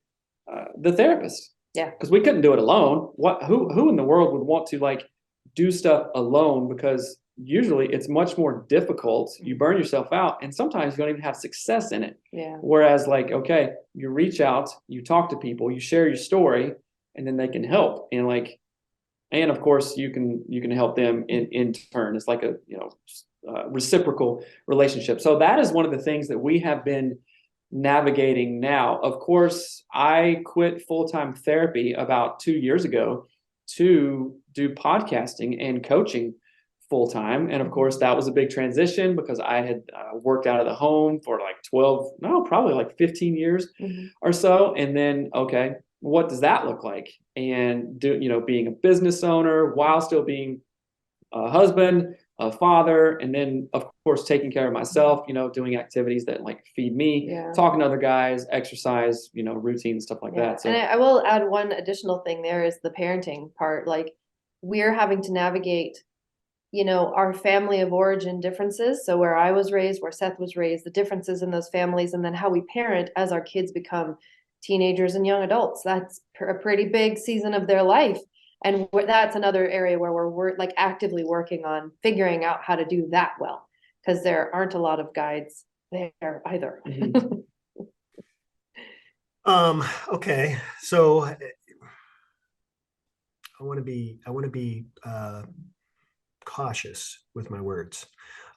the therapist. Yeah, because we couldn't do it alone. Who in the world would want to like do stuff alone? Because usually it's much more difficult. You burn yourself out, and sometimes you don't even have success in it. Yeah. Whereas like, okay, you reach out, you talk to people, you share your story, and then they can help. And of course you can help them in turn. It's like a reciprocal relationship. So that is one of the things that we have been navigating now. Of course, I quit full-time therapy about 2 years ago to do podcasting and coaching full-time. And of course, that was a big transition because I had worked out of the home for like probably like 15 years or so. And then, okay, what does that look like? And being a business owner while still being a husband, a father, and then of course taking care of myself, doing activities that like feed me, talking to other guys, exercise, routine, stuff like that. So, and I will add one additional thing there is the parenting part. Like we're having to navigate, our family of origin differences. So where I was raised, where Seth was raised, the differences in those families, and then how we parent as our kids become teenagers and young adults. That's a pretty big season of their life. And that's another area where we're like actively working on figuring out how to do that well, because there aren't a lot of guides there either. Okay. So I want to be cautious with my words.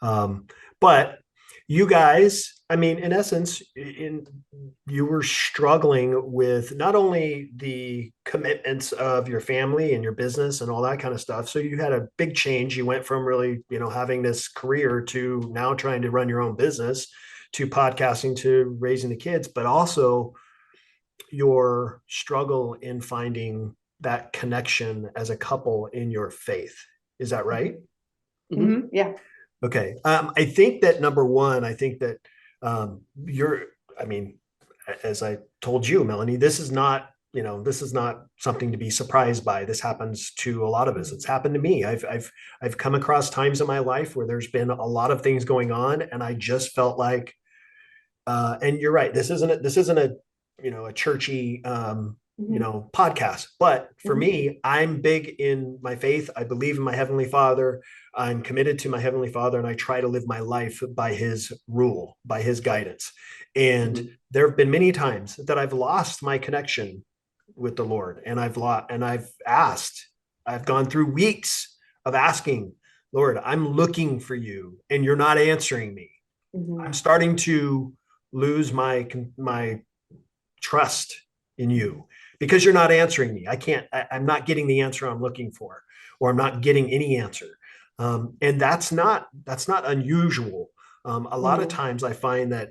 But you guys, I mean, in essence, you were struggling with not only the commitments of your family and your business and all that kind of stuff. So you had a big change. You went from really, having this career to now trying to run your own business to podcasting to raising the kids, but also your struggle in finding that connection as a couple in your faith. Is that right? Mhm. Yeah. Okay. I think that number one, I think that I mean, as I told you, Melanie, this is not, this is not something to be surprised by. This happens to a lot of us. It's happened to me. I've come across times in my life where there's been a lot of things going on, and I just felt like, and you're right, this isn't a, a churchy, podcast, but for me, I'm big in my faith. I believe in my Heavenly Father. I'm committed to my Heavenly Father, and I try to live my life by his rule, by his guidance. And there have been many times that I've lost my connection with the Lord, and I've gone through weeks of asking, Lord, I'm looking for you and you're not answering me. I'm starting to lose my trust in you because you're not answering me. I'm not getting the answer I'm looking for, or I'm not getting any answer. And that's not unusual. A lot of times I find that,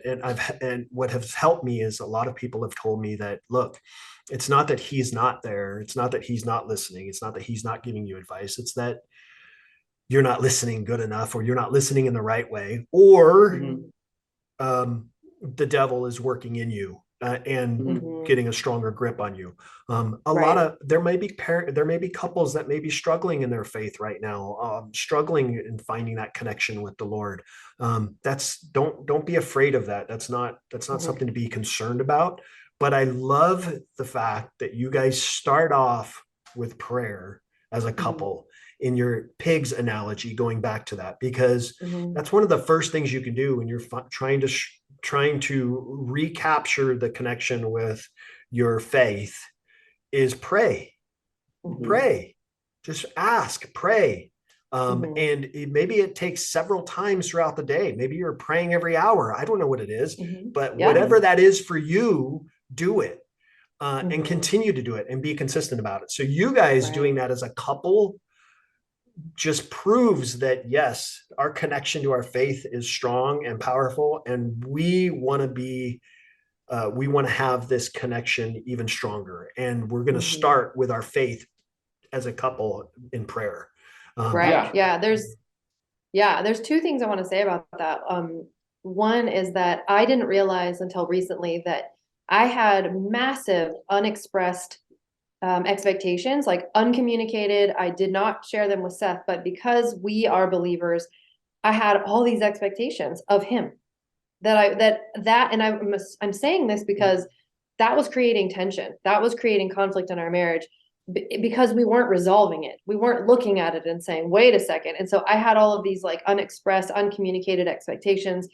and what has helped me is a lot of people have told me that, look, it's not that he's not there. It's not that he's not listening. It's not that he's not giving you advice. It's that you're not listening good enough, or you're not listening in the right way, or the devil is working in you and getting a stronger grip on you. There may be couples that may be struggling in their faith right now, struggling in finding that connection with the Lord. Don't be afraid of that. That's not something to be concerned about. But I love the fact that you guys start off with prayer as a couple, in your pigs analogy, going back to that, because that's one of the first things you can do when you're trying to recapture the connection with your faith, is pray. Pray. Just ask, pray. And maybe it takes several times throughout the day. Maybe you're praying every hour. I don't know what it is, but whatever that is for you, do it. And continue to do it and be consistent about it. So you guys doing that as a couple just proves that, yes, our connection to our faith is strong and powerful, and we want to have this connection even stronger, and we're going to start with our faith as a couple in prayer. There's two things I want to say about that. One is that I didn't realize until recently that I had massive unexpressed expectations, like uncommunicated. I did not share them with Seth, but because we are believers, I had all these expectations of him and I'm saying this because that was creating tension. That was creating conflict in our marriage because we weren't resolving it. We weren't looking at it and saying, wait a second. And so I had all of these like unexpressed, uncommunicated expectations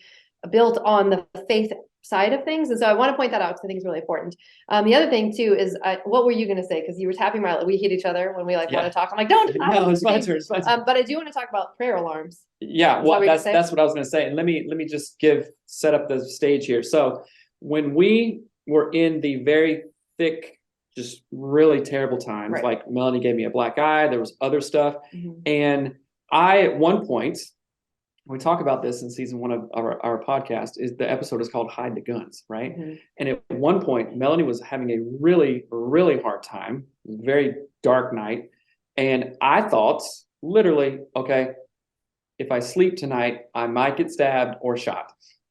built on the faith side of things. And so I want to point that out because I think it's really important. The other thing too is, what were you going to say? Because you were tapping we hit each other when we want to talk. I'm like, don't. No, it's my turn. But I do want to talk about prayer alarms. Yeah, well, that's what I was going to say. And let me just set up the stage here. So when we were in the very thick, just really terrible times, like Melanie gave me a black eye, there was other stuff. And I, at one point, we talk about this in season 1 of our podcast, is the episode is called Hide the Guns, right? And at one point, Melanie was having a really, really hard time, very dark night. And I thought, literally, okay, if I sleep tonight, I might get stabbed or shot.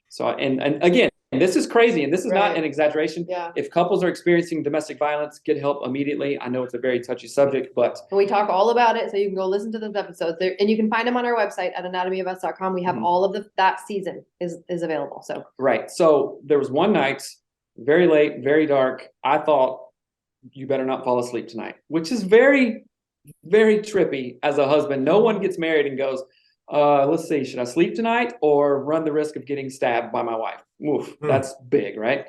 So, and again, this is crazy, and this is not an exaggeration. If couples are experiencing domestic violence, get help immediately. I know it's a very touchy subject, but we talk all about it, so you can go listen to those episodes there, and you can find them on our website at anatomyofus.com. We have all of that season is available. So So there was one night, very late, very dark. I thought, you better not fall asleep tonight, which is very, very trippy as a husband. No one gets married and goes, let's see, should I sleep tonight or run the risk of getting stabbed by my wife? Oof, that's big, right?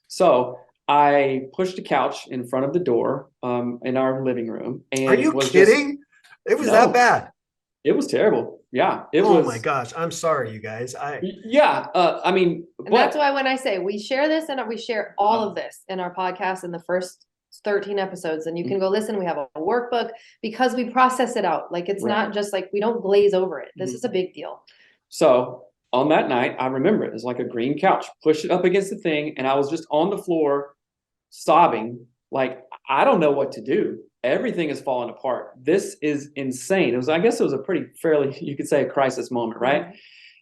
So I pushed a couch in front of the door in our living room. And are you kidding? It was that bad. It was terrible. Yeah. Oh my gosh. I'm sorry, you guys. I mean, that's why when I say we share this, and we share all of this in our podcast in the first 13 episodes, and you can go listen. We have a workbook because we process it out. Like, it's not just like we don't glaze over it. This is a big deal. So on that night, I remember it was like a green couch, pushed it up against the thing, and I was just on the floor sobbing, like, I don't know what to do. Everything is falling apart. This is insane. I guess it was a pretty fairly, you could say, a crisis moment, right?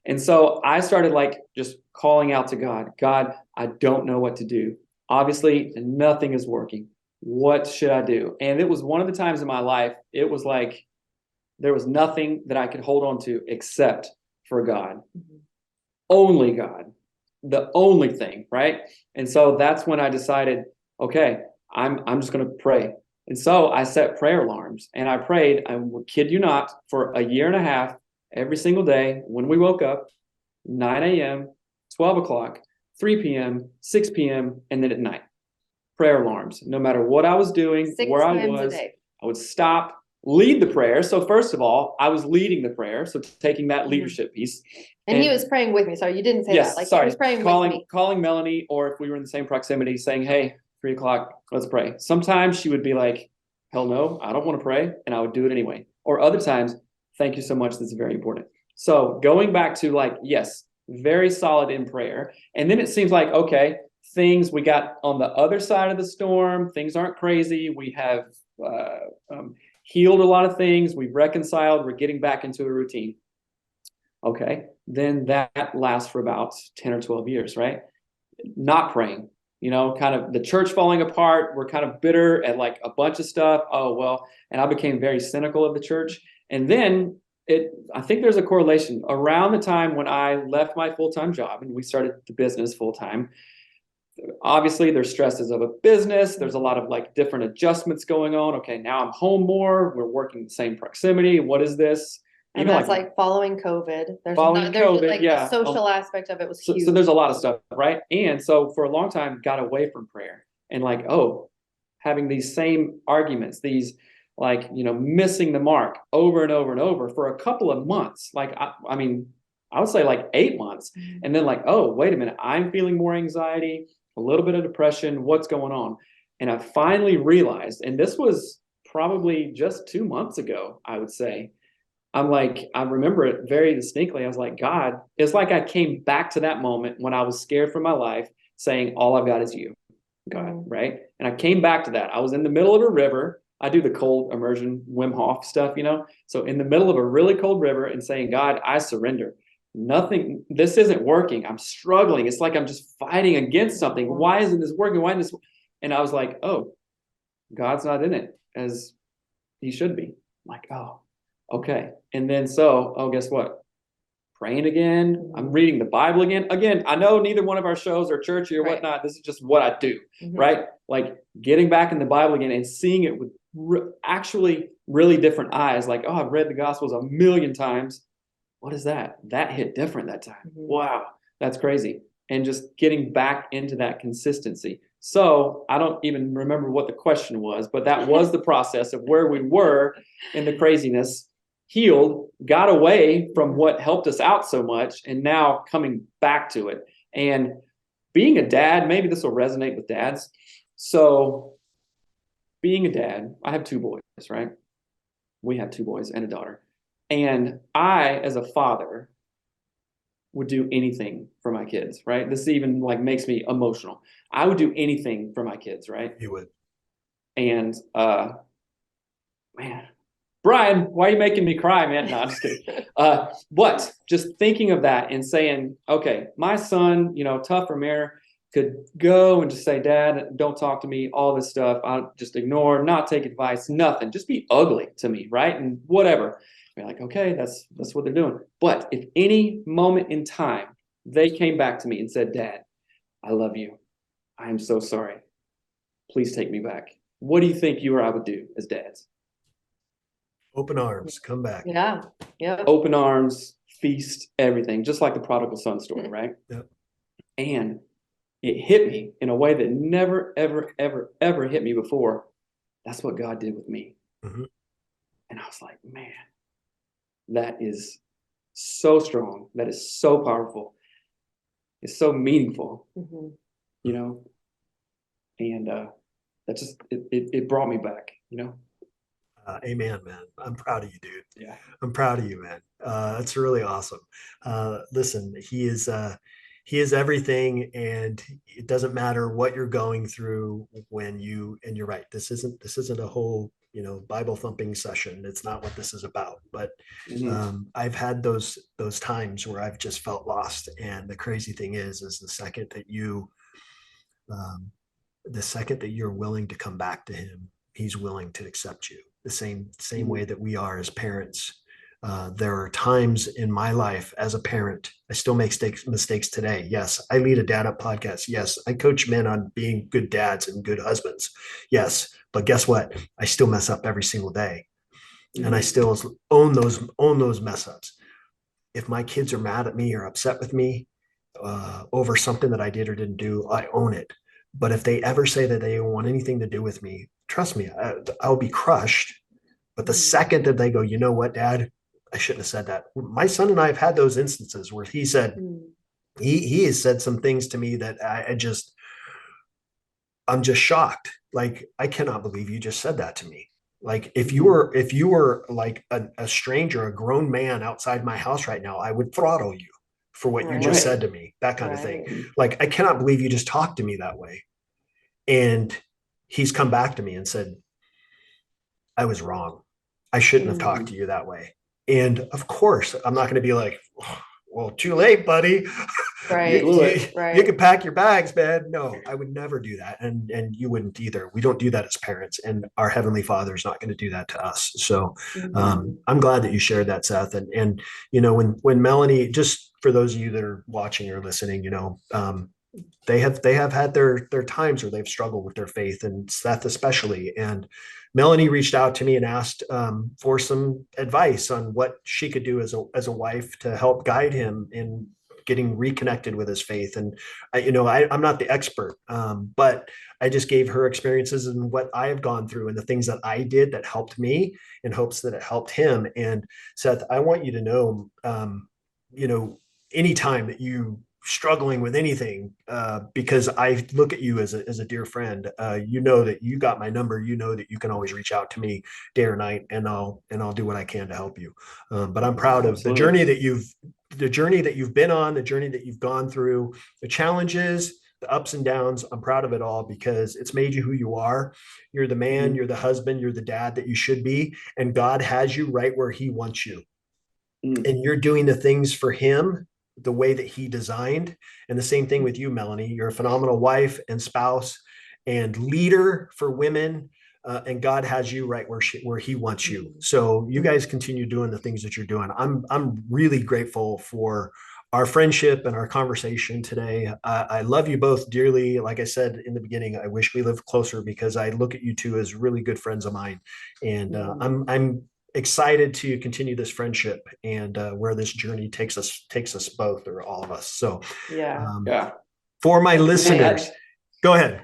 And so I started like just calling out to God. God, I don't know what to do. Obviously, nothing is working. What should I do? And it was one of the times in my life, it was like there was nothing that I could hold on to except for God. Only God, the only thing, right? And so that's when I decided, okay, I'm just going to pray. And so I set prayer alarms, and I prayed, I kid you not, for a year and a half, every single day when we woke up, 9 a.m., 12 o'clock, 3 p.m., 6 p.m., and then at night. Prayer alarms. No matter what I was doing, where I was, I would stop, lead the prayer. So first of all, I was leading the prayer, so taking that leadership piece. And he was praying with me. Sorry, you didn't say yes, that. Like, sorry, he was praying calling, with me. calling Melanie, or if we were in the same proximity, saying, hey, 3 o'clock, let's pray. Sometimes she would be like, hell no, I don't want to pray. And I would do it anyway. Or other times, thank you so much. This is very important. So going back to like, yes, very solid in prayer. And then it seems like, okay, things we got on the other side of the storm, things aren't crazy. We have healed a lot of things. We've reconciled. We're getting back into a routine. Okay, then that lasts for about 10 or 12 years, right? Not praying, kind of the church falling apart. We're kind of bitter at like a bunch of stuff. Oh, well, and I became very cynical of the church. And then I think there's a correlation around the time when I left my full-time job and we started the business full-time. Obviously, there's stresses of a business. There's a lot of like different adjustments going on. Okay, now I'm home more. We're working in the same proximity. What is this? And that's like following COVID. There's COVID, like yeah. the social aspect of it was huge. So there's a lot of stuff, right? And so for a long time, got away from prayer and like, having these same arguments, these like, missing the mark over and over and over for a couple of months. Like, I mean, I would say like 8 months. And then like, oh, wait a minute, I'm feeling more anxiety, a little bit of depression. What's going on? And I finally realized, and this was probably just 2 months ago, I would say, I'm like, I remember it very distinctly. I was like, God, it's like I came back to that moment when I was scared for my life, saying, all I've got is you, God, right? And I came back to that. I was in the middle of a river. I do the cold immersion Wim Hof stuff, So in the middle of a really cold river and saying, God, I surrender. Nothing, this isn't working. I'm struggling. It's like I'm just fighting against something. Why isn't this working? Why isn't this? And I was like, oh, God's not in it as he should be. I'm like, oh. Okay. And then guess what? Praying again. I'm reading the Bible again. Again, I know neither one of our shows are churchy or whatnot. This is just what I do, right? Like getting back in the Bible again and seeing it with actually really different eyes. Like, oh, I've read the Gospels a million times. What is that? That hit different that time. Wow, that's crazy. And just getting back into that consistency. So I don't even remember what the question was, but that was the process of where we were in the craziness. Healed, got away from what helped us out so much, and now coming back to it. And being a dad, maybe this will resonate with dads. So being a dad, I have 2 boys, right? We have 2 boys and a daughter. And I, as a father, would do anything for my kids, right? This even like makes me emotional. I would do anything for my kids, right? You would. And man, Bryan, why are you making me cry, man? No, I'm just kidding. But just thinking of that and saying, okay, my son, tough or mere, could go and just say, Dad, don't talk to me, all this stuff. I'll just ignore, not take advice, nothing. Just be ugly to me, right? And whatever. You're like, okay, that's what they're doing. But if any moment in time they came back to me and said, Dad, I love you. I am so sorry. Please take me back. What do you think you or I would do as dads? Open arms, come back. Yeah. Open arms, feast, everything, just like the prodigal son story, right? Yep. And it hit me in a way that never, ever, ever, ever hit me before. That's what God did with me. And I was like, man, that is so strong. That is so powerful. It's so meaningful, and that just, it brought me back, Amen, man. I'm proud of you, dude. Yeah. I'm proud of you, man. That's really awesome. Listen, he is everything, and it doesn't matter what you're going through when and you're right. This isn't a whole, Bible thumping session. It's not what this is about. But Mhm. I've had those times where I've just felt lost. And the crazy thing is um, the second that you're willing to come back to him, he's willing to accept you the same Mhm. way that we are as parents. There are times in my life as a parent, I still make mistakes today. Yes, I lead a dad up podcast. Yes, I coach men on being good dads and good husbands. Yes, but guess what? I still mess up every single day, and I Mhm. still own those mess ups. If my kids are mad at me or upset with me over something that I did or didn't do, I own it. But if they ever say that they don't want anything to do with me, trust me, I'll be crushed. But the Mhm. second that they go, you know what, Dad, I shouldn't have said that. My son and I have had those instances where he said, Mhm. he has said some things to me that I'm just shocked. Like, I cannot believe you just said that to me. Like, Mhm. if you were like a stranger, a grown man outside my house right now, I would throttle you for what you just Right. Right. said to me, that kind of thing. Right. Like, I cannot believe you just talked to me that way. And he's come back to me and said, I was wrong. I shouldn't have talked Mhm. to you that way. And of course, I'm not going to be like, well, too late, buddy. You Right. blew it. You Right. can pack your bags, man. No, I would never do that. And you wouldn't either. We don't do that as parents. And our Heavenly Father is not going to do that to us. So Mhm. I'm glad that you shared that, Seth. And when Melanie, just for those of you that are watching or listening, they have had their times where they've struggled with their faith, and Seth especially. And Melanie reached out to me and asked for some advice on what she could do as a wife to help guide him in getting reconnected with his faith. And I'm not the expert, but I just gave her experiences and what I have gone through and the things that I did that helped me, in hopes that it helped him. And Seth, I want you to know, you know, anytime that you struggling with anything, because I look at you as a dear friend. You know that you got my number. You know that you can always reach out to me day or night, and I'll do what I can to help you. But I'm proud of the Absolutely. journey that you've been on, the journey that you've gone through, the challenges, the ups and downs. I'm proud of it all because it's made you who you are. You're the man, Mhm. you're the husband, you're the dad that you should be, and God has you right where He wants you, Mhm. and you're doing the things for him the way that he designed. And the same thing with you, Melanie. You're a phenomenal wife and spouse and leader for women. And God has you right where He wants you. Mhm. So you guys continue doing the things that you're doing. I'm really grateful for our friendship and our conversation today. I love you both dearly. Like I said in the beginning, I wish we lived closer because I look at you two as really good friends of mine, and Mhm. I'm excited to continue this friendship and where this journey takes us both, or all of us. So Yeah. um, Yeah. for my Man, listeners, go ahead.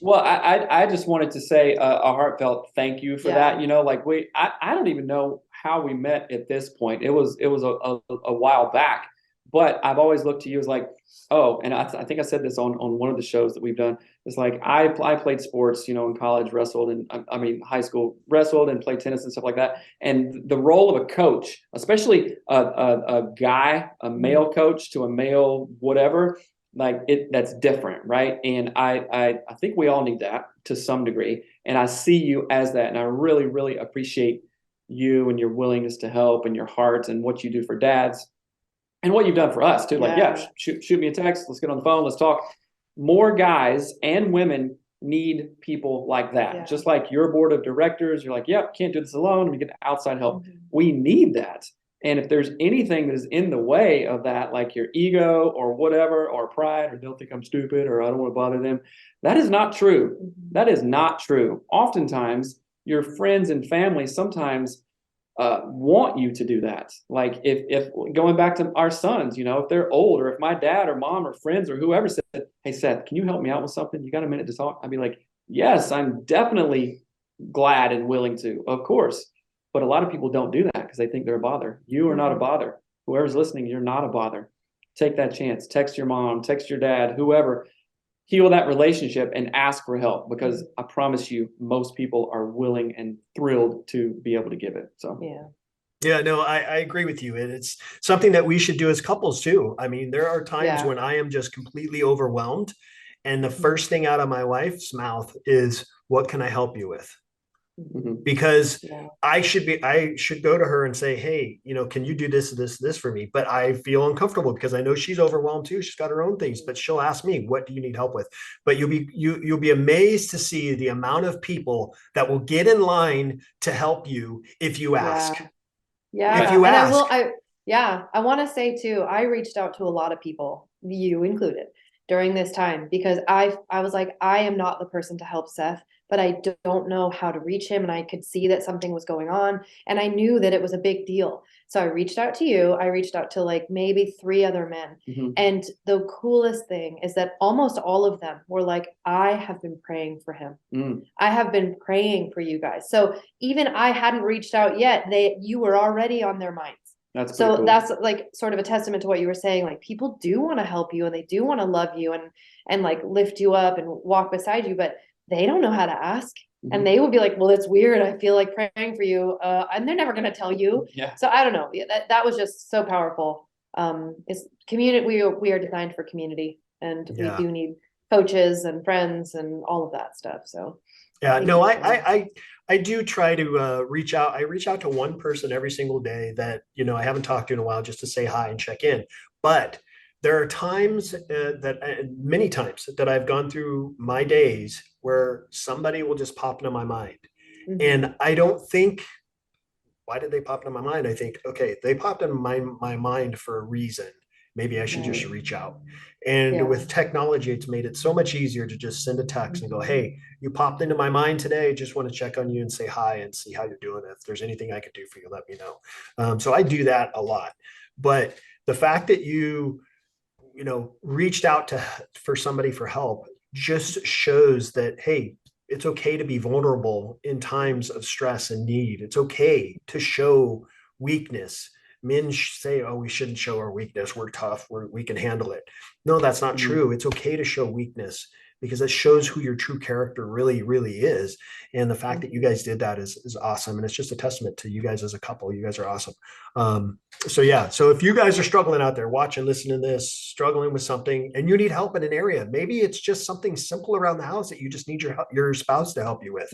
well, I just wanted to say a heartfelt thank you for that. Yeah. You know, like I don't even know how we met at this point. It was a while back, but I've always looked to you as like, oh, and I think I said this on one of the shows that we've done. It's like I played sports, you know, in college, wrestled, and I mean high school, wrestled and played tennis and stuff like that. And the role of a coach, especially a guy, a Mhm. male coach to a male whatever, like it, that's different, right? And I think we all need that to some degree, and I see you as that, and I really appreciate you and your willingness to help and your heart and what you do for dads and what you've done for us too. Like, yeah, Yeah. shoot me a text, let's get on the phone, let's talk. More guys and women need people like that. Yeah. Just like your board of directors, you're like, yep, can't do this alone, we get outside help. Mhm. We need that. And if there's anything that is in the way of that, like your ego or whatever, or pride, or they'll think I'm stupid, or I don't want to bother them, that is not true. Mhm. That is not true. Oftentimes, your friends and family sometimes want you to do that. Like if going back to our sons, you know, if they're old, or if my dad or mom or friends or whoever said, "Hey Seth, can you help me out with something? You got a minute to talk?" I'd be like, "Yes, I'm definitely glad and willing to, of course." But a lot of people don't do that because they think they're a bother. You are not a Mhm. bother. Whoever's listening, you're not a bother. Take that chance. Text your mom, text your dad, whoever. heal that relationship and ask for help, because I promise you, most people are willing and thrilled to be able to give it. So Yeah. Yeah, no, I agree with you. And it's something that we should do as couples too. I mean, there are times Yeah. when I am just completely overwhelmed. And the Mhm. first thing out of my wife's mouth is, what can I help you with? mhm. Because Yeah. I should go to her and say, hey, can you do this for me? But I feel uncomfortable because I know she's overwhelmed too. She's got her own things, but she'll ask me, what do you need help with? But you'll be amazed to see the amount of people that will get in line to help you if you ask. Yeah. If you And ask. I want to say too, I reached out to a lot of people, you included, during this time, because I was like, I am not the person to help Seth, but I don't know how to reach him. And I could see that something was going on, and I knew that it was a big deal. So I reached out to you. I reached out to like maybe 3 other men. Mhm. And the coolest thing is that almost all of them were like, I have been praying for him. Mm. I have been praying for you guys. So even I hadn't reached out yet, you were already on their minds. That's So cool. that's like sort of a testament to what you were saying. Like, people do want to help you, and they do want to love you, and like lift you up and walk beside you, but they don't know how to ask. Mhm. And they would be like, well, it's weird. I feel like praying for you. And they're never going to tell you. Yeah. So I don't know. Yeah, that was just so powerful. It's community. We are designed for community, and we do need coaches and friends and all of that stuff. So Yeah, thank no, you so much. I do try to reach out. I reach out to one person every single day that, I haven't talked to in a while, just to say hi and check in. But there are times many times that I've gone through my days where somebody will just pop into my mind. Mhm. And I don't think, why did they pop into my mind? I think, okay, they popped into my mind for a reason. Maybe I should just Right. reach out. And Yeah. with technology, it's made it so much easier to just send a text and go, hey, you popped into my mind today. Just want to check on you and say hi and see how you're doing. If there's anything I could do for you, let me know. So I do that a lot. But the fact that reached out for somebody for help just shows that, hey, it's okay to be vulnerable in times of stress and need. It's okay to show weakness. Men say, oh, we shouldn't show our weakness. We're tough. We can handle it. No, that's not true. It's okay to show weakness, because it shows who your true character really, really is. And the fact that you guys did that is awesome. And it's just a testament to you guys as a couple. You guys are awesome. So yeah, so if you guys are struggling out there watching, listening to this, struggling with something, and you need help in an area, maybe it's just something simple around the house that you just need your spouse to help you with,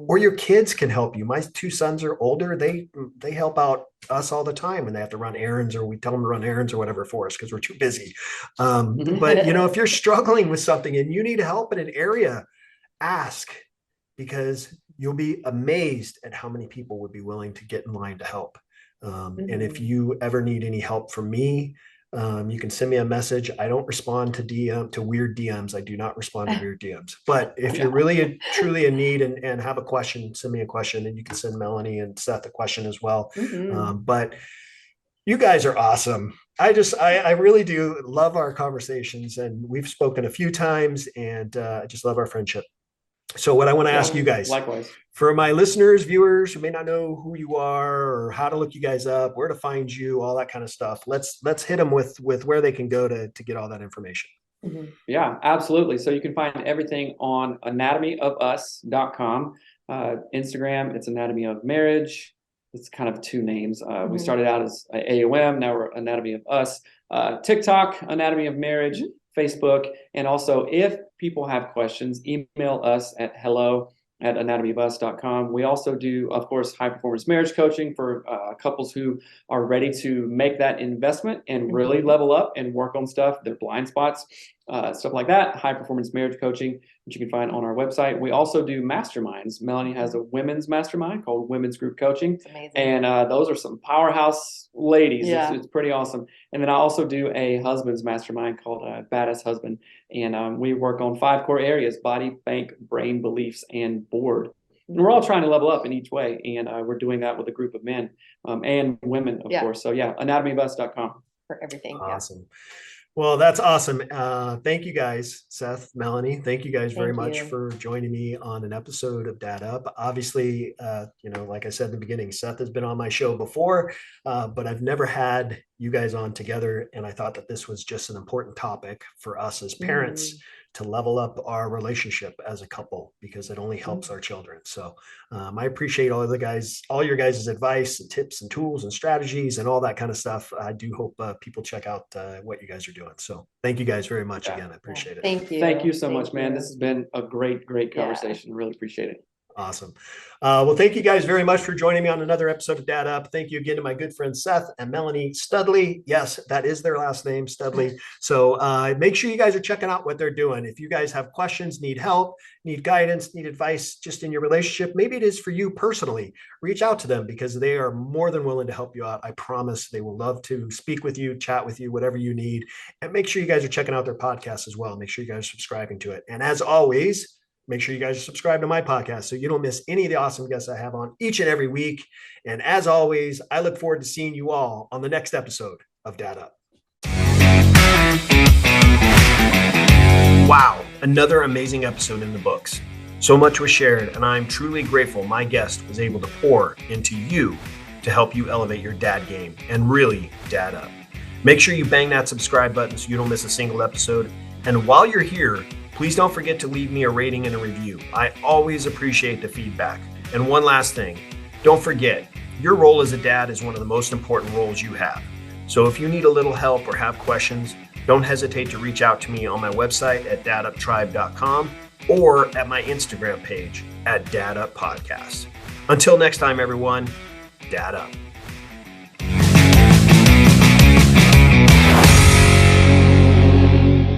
or your kids can help you. My 2 sons are older. They help out us all the time when they have to run errands, or we tell them to run errands or whatever for us because we're too busy. But if you're struggling with something and you need help in an area, ask, because you'll be amazed at how many people would be willing to get in line to help. And if you ever need any help from me, you can send me a message. I don't respond to weird DMs. I do not respond to weird DMs. But if you're really truly in need and have a question, send me a question, and you can send Melanie and Seth a question as well. But you guys are awesome. I really do love our conversations, and we've spoken a few times, and I just love our friendship. So what I want to ask you guys, Likewise, for my listeners, viewers who may not know who you are or how to look you guys up, where to find you, all that kind of stuff, let's hit them with where they can go to get all that information. Yeah, absolutely. So you can find everything on anatomyofus.com. Instagram, it's Anatomy of Marriage. It's kind of 2 names. We started out as AOM, now we're Anatomy of Us. TikTok, Anatomy of Marriage. Facebook. And also, if people have questions, email us at hello@anatomyofus.com. We also do, of course, high performance marriage coaching for couples who are ready to make that investment and really level up and work on stuff, their blind spots, stuff like that. High performance marriage coaching, which you can find on our website. We also do masterminds. Melanie has a women's mastermind called Women's Group Coaching. It's amazing. And those are some powerhouse ladies. Yeah. It's pretty awesome. And then I also do a husband's mastermind called Badass Husband. And we work on 5 core areas: body, bank, brain, beliefs, and board. And we're all trying to level up in each way. And we're doing that with a group of men and women, of course. So yeah, anatomyofus.com. For everything. Awesome. Well, that's awesome. Thank you guys, Seth, Melanie. Thank you guys very much for joining me on an episode of Dad Up. Obviously, like I said in the beginning, Seth has been on my show before, but I've never had you guys on together. And I thought that this was just an important topic for us as parents to level up our relationship as a couple, because it only helps our children. So I appreciate all your guys' advice and tips and tools and strategies and all that kind of stuff. I do hope people check out what you guys are doing. So thank you guys very much again. I appreciate it. Thank you. Thank you so Thank much, man. you. This has been a great Yeah. conversation. Really appreciate it. Awesome. Well, thank you guys very much for joining me on another episode of Dad Up. Thank you again to my good friends Seth and Melanie Studley. Yes, that is their last name, Studley. So make sure you guys are checking out what they're doing. If you guys have questions, need help, need guidance, need advice just in your relationship, maybe it is for you personally, reach out to them, because they are more than willing to help you out. I promise they will love to speak with you, chat with you, whatever you need. And make sure you guys are checking out their podcast as well. Make sure you guys are subscribing to it. And as always, make sure you guys subscribe to my podcast so you don't miss any of the awesome guests I have on each and every week. And as always, I look forward to seeing you all on the next episode of Dad Up. Wow, another amazing episode in the books. So much was shared, and I'm truly grateful my guest was able to pour into you to help you elevate your dad game and really dad up. Make sure you bang that subscribe button so you don't miss a single episode. And while you're here, please don't forget to leave me a rating and a review. I always appreciate the feedback. And one last thing, don't forget, your role as a dad is one of the most important roles you have. So if you need a little help or have questions, don't hesitate to reach out to me on my website at daduptribe.com or at my Instagram page at Dad Up Podcast. Until next time, everyone, Dad Up.